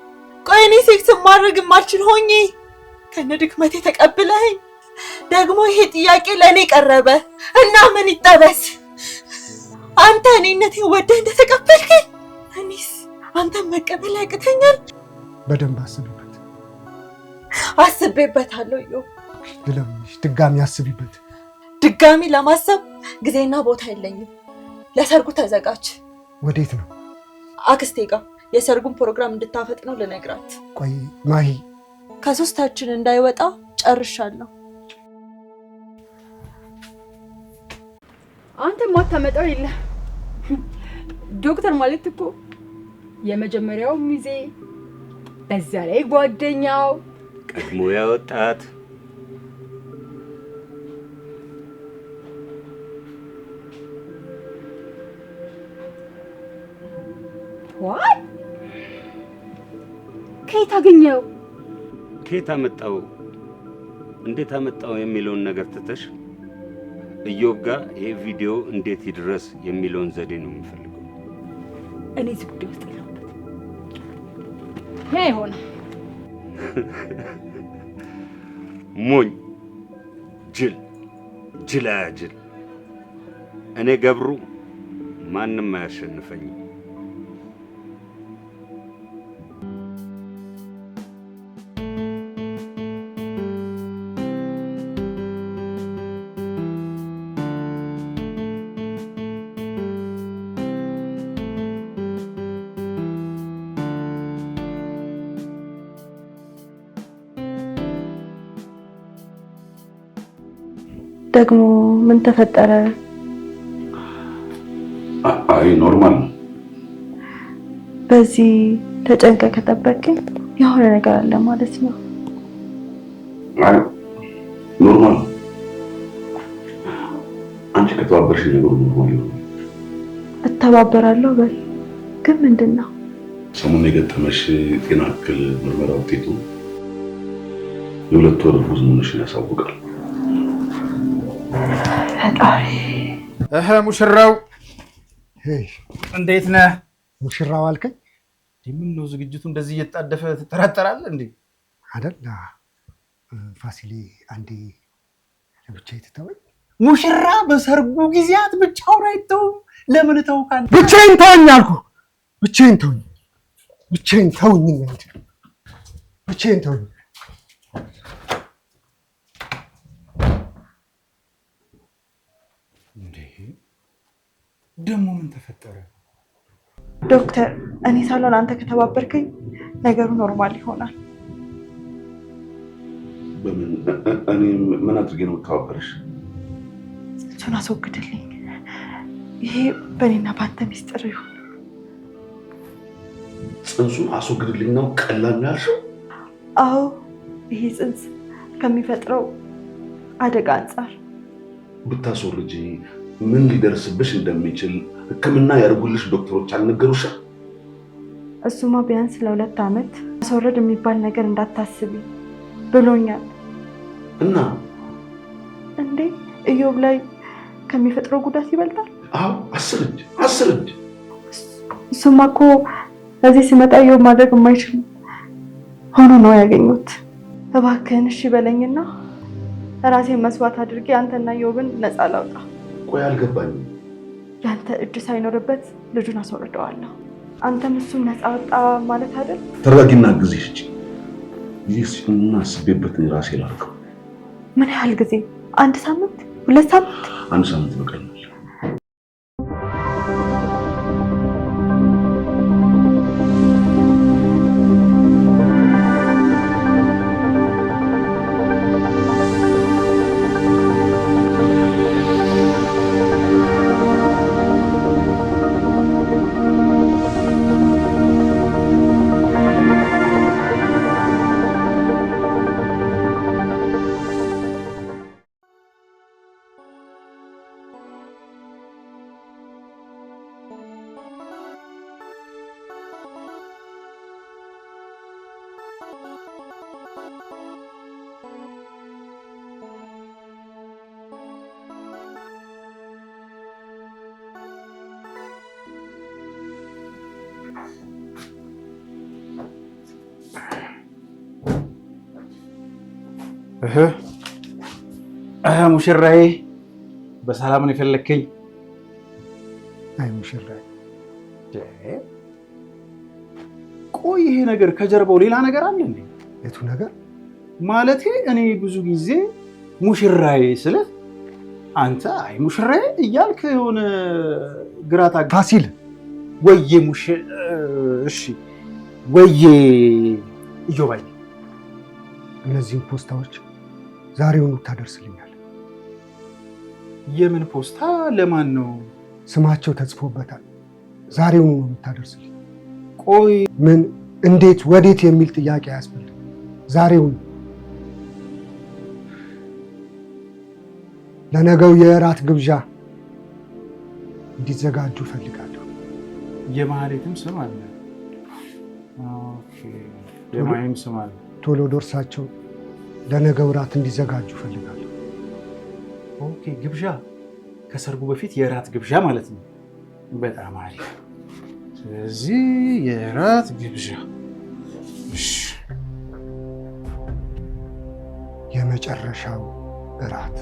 Speaker 2: ቆይ እኔ ሴክስ ማድረግ የማልችል ሆኜ ከነ ድክመቴ ተቀብለኸኝ ደግሞ ይሄ ጥያቄ ለእኔ ቀረበ እና ምን ይጠበስ? አንተ እኔነቴን ወደህ እንደተቀበልከኝ እኔስ አንተን መቀበል ያቅተኛል?
Speaker 6: በደንብ አስቢበት።
Speaker 2: አስቤበታለሁ። ዮ
Speaker 6: ልለምንሽ ድጋሚ አስቢበት።
Speaker 2: ድጋሚ ለማሰብ ጊዜና ቦታ የለኝም። ለሰርጉ ተዘጋጅ።
Speaker 6: ወዴት ነው?
Speaker 2: አክስቴ ጋር የሰርጉን ፕሮግራም እንድታፈጥነው ልነግራት።
Speaker 6: ቆይ ማሂ
Speaker 2: ከሶስታችን እንዳይወጣ ጨርሻለሁ።
Speaker 4: አንተ ማታመጣው የለ። ዶክተር ማለት እኮ የመጀመሪያው ሚዜ፣ በዛ ላይ ጓደኛው፣
Speaker 3: ቀድሞ ያወጣት
Speaker 4: ዋይ ከየት አገኘው?
Speaker 3: ከየት አመጣው እንዴት አመጣው የሚለውን ነገር ትተሽ ኢዮብ ጋር ይሄ ቪዲዮ እንዴት ይድረስ የሚለውን ዘዴ ነው የምፈልገው።
Speaker 4: እኔ እዚህ ጉዳይ ውስጥ የለሁበት። ይሄ ሆነ
Speaker 3: ሞኝ ጅል አያጅል። እኔ ገብሩ ማንም አያሸንፈኝም።
Speaker 2: ደግሞ ምን ተፈጠረ?
Speaker 7: አይ ኖርማል ነው።
Speaker 2: በዚህ ተጨንቀ ከጠበቅኝ የሆነ ነገር አለ ማለት ነው።
Speaker 7: አይ ኖርማል ነው። አንቺ ከተባበርሽ ነገሩ ኖርማል ነው።
Speaker 2: እተባበራለሁ በል ግን ምንድን ነው?
Speaker 7: ሰሞኑን የገጠመሽ ጤና እክል ምርመራ ውጤቱ የሁለት ወር እርጉዝ መሆንሽን ያሳውቃል።
Speaker 2: ፈጣሪ
Speaker 5: ሙሽራው
Speaker 6: ሄይ
Speaker 5: እንዴት ነህ?
Speaker 6: ሙሽራው አልከኝ?
Speaker 5: ምን ነው ዝግጅቱ እንደዚህ እየተጣደፈ ትጠራጠራለህ እንዴ?
Speaker 6: አይደል ፋሲሌ፣ አንዴ ለብቻዬ ትተወኝ።
Speaker 5: ሙሽራ በሰርጉ ጊዜያት ብቻውን አይተውም። ለምን ተውካለህ?
Speaker 6: ብቻዬን ተወኝ አልኩህ። ብቻዬን ተወኝ፣ ብቻዬን ተወኝ፣ ብቻዬን ተወኝ።
Speaker 5: ደግሞ ምን ተፈጠረ?
Speaker 2: ዶክተር፣ እኔ ሳሎን አንተ ከተባበርከኝ ነገሩ ኖርማል ይሆናል።
Speaker 7: በምን እኔ ምን አድርጌ ነው ተባበረሽ?
Speaker 2: እሱን አስወግድልኝ። ይሄ በእኔና በአንተ ሚስጥር ይሁን።
Speaker 7: ጽንሱን አስወግድልኝ ነው ቀላል ነው ያልሽው?
Speaker 2: አዎ፣ ይሄ ጽንስ ከሚፈጥረው አደጋ አንጻር
Speaker 7: ብታስወርጂ ምን ሊደርስብሽ እንደሚችል ሕክምና ያደርጉልሽ ዶክተሮች አልነገሩሽም?
Speaker 2: እሱማ ቢያንስ ለ2 ዓመት ማስወረድ የሚባል ነገር እንዳታስቢ ብሎኛል።
Speaker 7: እና
Speaker 2: እንዴ ኢዮብ ላይ ከሚፈጥረው ጉዳት ይበልጣል?
Speaker 7: አዎ 10 እጅ።
Speaker 2: እሱማ እኮ ለዚህ ሲመጣ ኢዮብ ማድረግ የማይችል ሆኖ ነው ያገኙት። እባክህን እሺ በለኝና ራሴን መስዋዕት አድርጌ አንተና ኢዮብን ነፃ ላውጣ።
Speaker 7: ቆይ አልገባኝም።
Speaker 2: ያንተ እጅ ሳይኖርበት ልጁን አስወርደዋለሁ። አንተም እሱም ነፃ ወጣ ማለት አይደል?
Speaker 7: ተረጋጊና ግዝሽ እጂ ይህ እናስቤበት ራሴ ላድርገው።
Speaker 2: ምን ያህል ጊዜ? 1 ሳምንት 2 ሳምንት?
Speaker 7: 1 ሳምንት በቀላል።
Speaker 5: ሙሽራዬ በሰላም ነው የፈለከኝ?
Speaker 6: አይ ሙሽራዬ፣
Speaker 5: ቆይ ይሄ ነገር ከጀርባው ሌላ ነገር አለ እንዴ?
Speaker 6: የቱ ነገር?
Speaker 5: ማለቴ እኔ ብዙ ጊዜ ሙሽራዬ ስለ አንተ አይ ሙሽራዬ እያልክ የሆነ ግራ
Speaker 6: ፋሲል
Speaker 5: ወዬ እሺ ወዬ ኢዮባይ፣
Speaker 6: እነዚህን ፖስታዎች ዛሬውኑ ታደርስልኛል።
Speaker 5: የምን ፖስታ? ለማን ነው?
Speaker 6: ስማቸው ተጽፎበታል። ዛሬውኑ ነው የምታደርስልኝ።
Speaker 5: ቆይ
Speaker 6: ምን፣ እንዴት፣ ወዴት የሚል ጥያቄ አያስፈልግም። ዛሬውኑ ለነገው የእራት ግብዣ እንዲዘጋጁ እፈልጋለሁ።
Speaker 5: የማህሌትም ስም አለ። ኦኬ፣ የማይም ስም አለ።
Speaker 6: ቶሎ ዶርሳቸው ለነገው እራት እንዲዘጋጁ እፈልጋለሁ።
Speaker 5: ኦኬ፣ ግብዣ ከሰርጉ በፊት የእራት ግብዣ ማለት ነው። በጣም አሪፍ። ስለዚህ የእራት ግብዣ። እሺ፣
Speaker 6: የመጨረሻው እራት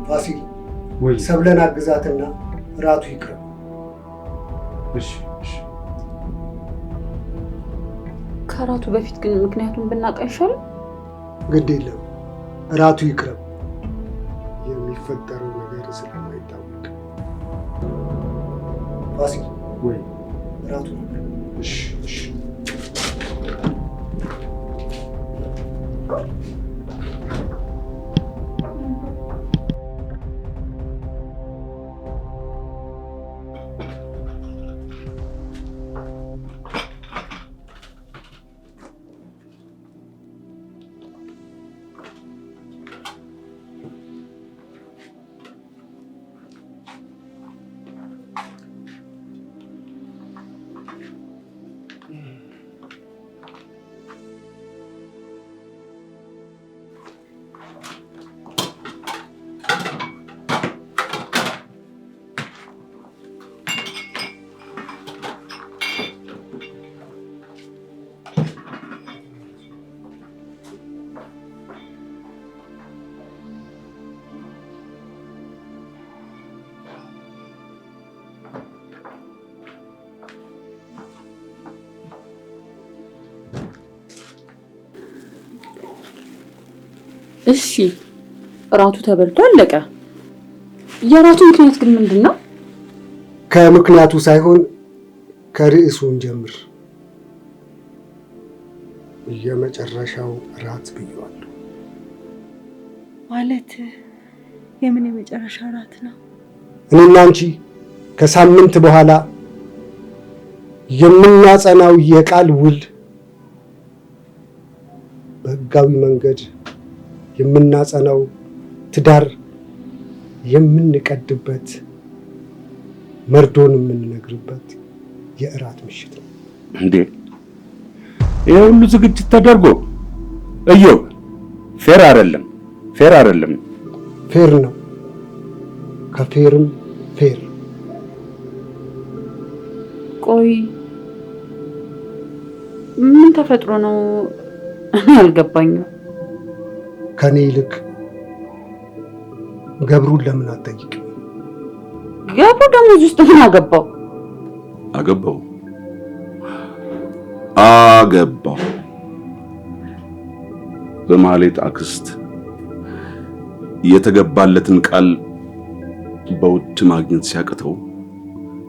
Speaker 6: ፋሲል፣ ሰብለን አግዛትና እራቱ ይቅረብ።
Speaker 5: እሺ፣ እሺ።
Speaker 1: ከእራቱ በፊት ግን ምክንያቱም ብናውቅ አይሻልም?
Speaker 6: ግድ የለም እራቱ ይቅረብ። የሚፈጠረው ነገር ስለማይታወቅ ፋሲል፣ እራቱ ይቅረብ።
Speaker 5: እሺ፣ እሺ።
Speaker 1: እሺ እራቱ ተበልቶ አለቀ። የእራቱ ምክንያት ግን ምንድን ነው?
Speaker 6: ከምክንያቱ ሳይሆን ከርዕሱ እንጀምር። የመጨረሻው እራት ብየዋለሁ።
Speaker 2: ማለት የምን የመጨረሻ እራት ነው?
Speaker 6: እኔና አንቺ ከሳምንት በኋላ የምናጸናው የቃል ውል በህጋዊ መንገድ የምናጸናው ትዳር የምንቀድበት መርዶን የምንነግርበት የእራት ምሽት ነው።
Speaker 3: እንዴ ይሄ ሁሉ ዝግጅት ተደርጎ እዮብ፣ ፌር አይደለም፣ ፌር አይደለም።
Speaker 6: ፌር ነው፣ ከፌርም ፌር።
Speaker 1: ቆይ ምን ተፈጥሮ ነው? እኔ አልገባኝም።
Speaker 6: ከኔ ይልቅ ገብሩን ለምን አትጠይቅ?
Speaker 1: ገብሩ ደግሞ እዚህ ውስጥ ምን አገባው?
Speaker 7: አገባው በማህሌት አክስት የተገባለትን ቃል በውድ ማግኘት ሲያቅተው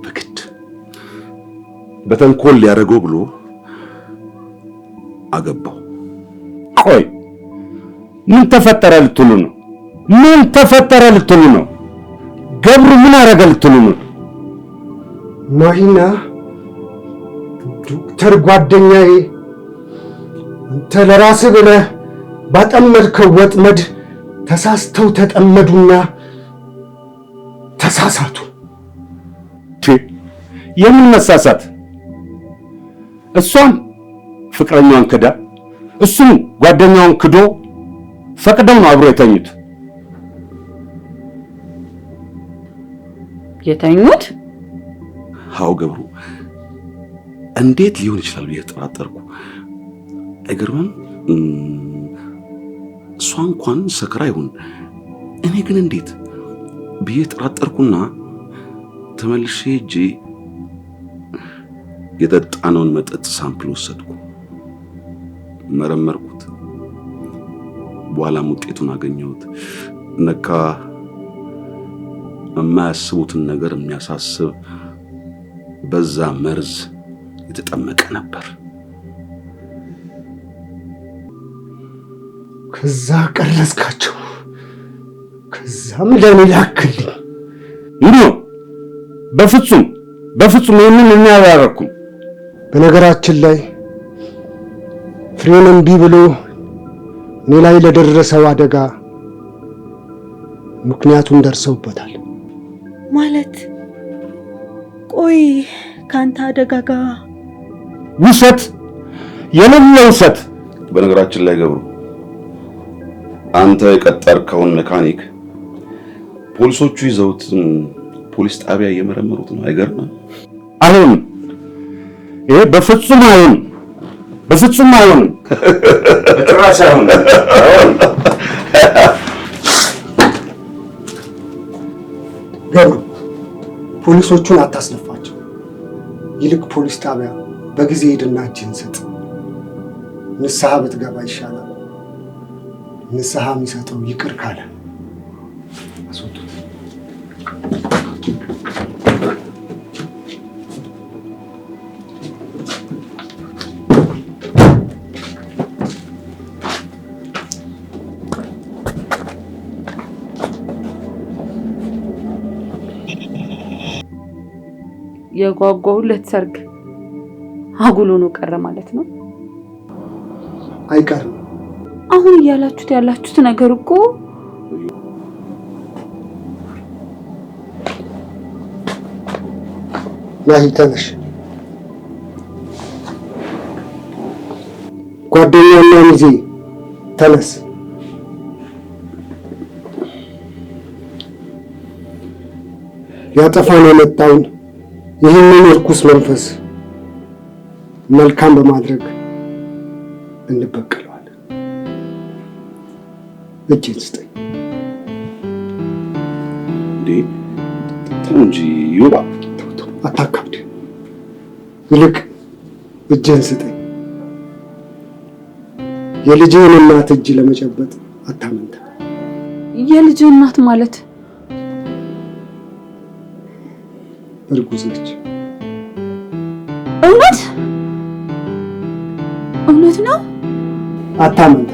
Speaker 7: በግድ በተንኮል ሊያደርገው ብሎ አገባው።
Speaker 3: ቆይ ምን ተፈጠረ ልትሉ ነው? ምን ተፈጠረ ልትሉ ነው? ገብሩ ምን አደረገ ልትሉ ነው?
Speaker 6: ማሂና ዶክተር ጓደኛዬ አንተ ለራስህ ብለህ ባጠመድከው ወጥመድ ተሳስተው ተጠመዱና ተሳሳቱ።
Speaker 3: የምን መሳሳት? እሷም ፍቅረኛዋን ክዳ እሱም ጓደኛውን ክዶ ፈቅደው ነው አብሮ የተኙት።
Speaker 1: የተኙት?
Speaker 7: አዎ ገብሩ፣ እንዴት ሊሆን ይችላል ብዬ ተጠራጠርኩ። አይገርምም? እሷ እንኳን ሰክራ ይሁን እኔ ግን እንዴት ብዬ ተጠራጠርኩና ተመልሼ ሄጄ የጠጣነውን መጠጥ ሳምፕል ወሰድኩ፣ መረመርኩት። በኋላም ውጤቱን አገኘሁት። ነካ የማያስቡትን ነገር የሚያሳስብ በዛ መርዝ የተጠመቀ ነበር።
Speaker 6: ከዛ ቀረስካቸው፣ ከዛም ለኔ ላክልኝ።
Speaker 3: እንዴ በፍጹም በፍጹም ይሄንን የሚያደርኩኝ።
Speaker 6: በነገራችን ላይ ፍሬን እምቢ ብሎ እኔ ላይ ለደረሰው አደጋ ምክንያቱም ደርሰውበታል።
Speaker 2: ማለት ቆይ ካንተ አደጋ ጋር
Speaker 3: ውሰት የሌለ ውሰት።
Speaker 7: በነገራችን ላይ ገብሩ አንተ የቀጠርከውን መካኒክ ፖሊሶቹ ይዘውት ፖሊስ ጣቢያ እየመረመሩት ነው። አይገርምም?
Speaker 3: አይሆንም። ይሄ በፍጹም አይሆንም፣ በፍጹም አይሆንም። ጭራሽ አይሆንም።
Speaker 6: ገብሩ ፖሊሶቹን አታስነፋቸው። ይልቅ ፖሊስ ጣቢያ በጊዜ ሄድና እጅህን ስጥ። ንስሐ ብትገባ ይሻላል። ንስሐ የሚሰጠው ይቅር ካለ አስወጡት።
Speaker 1: የጓጓሁለት ሰርግ አጉል ሆኖ ቀረ ማለት ነው።
Speaker 6: አይቀርም።
Speaker 1: አሁን እያላችሁት ያላችሁት ነገር እኮ
Speaker 6: ናሂ ተነሽ። ጓደኛና ሚዜ ተነስ። ያጠፋን የመጣውን ይህንን እርኩስ መንፈስ መልካም በማድረግ እንበቀለዋለን። እጅን ስጠኝ።
Speaker 7: ተው እንጂ ዮባ፣
Speaker 6: አታካብድ። ይልቅ እጅን ስጠኝ። የልጅህን እናት እጅ ለመጨበጥ አታመንታ።
Speaker 1: የልጅ እናት ማለት
Speaker 6: እርጉዝ ነች።
Speaker 1: እውነት እውነት ነው።
Speaker 6: አታመንታ።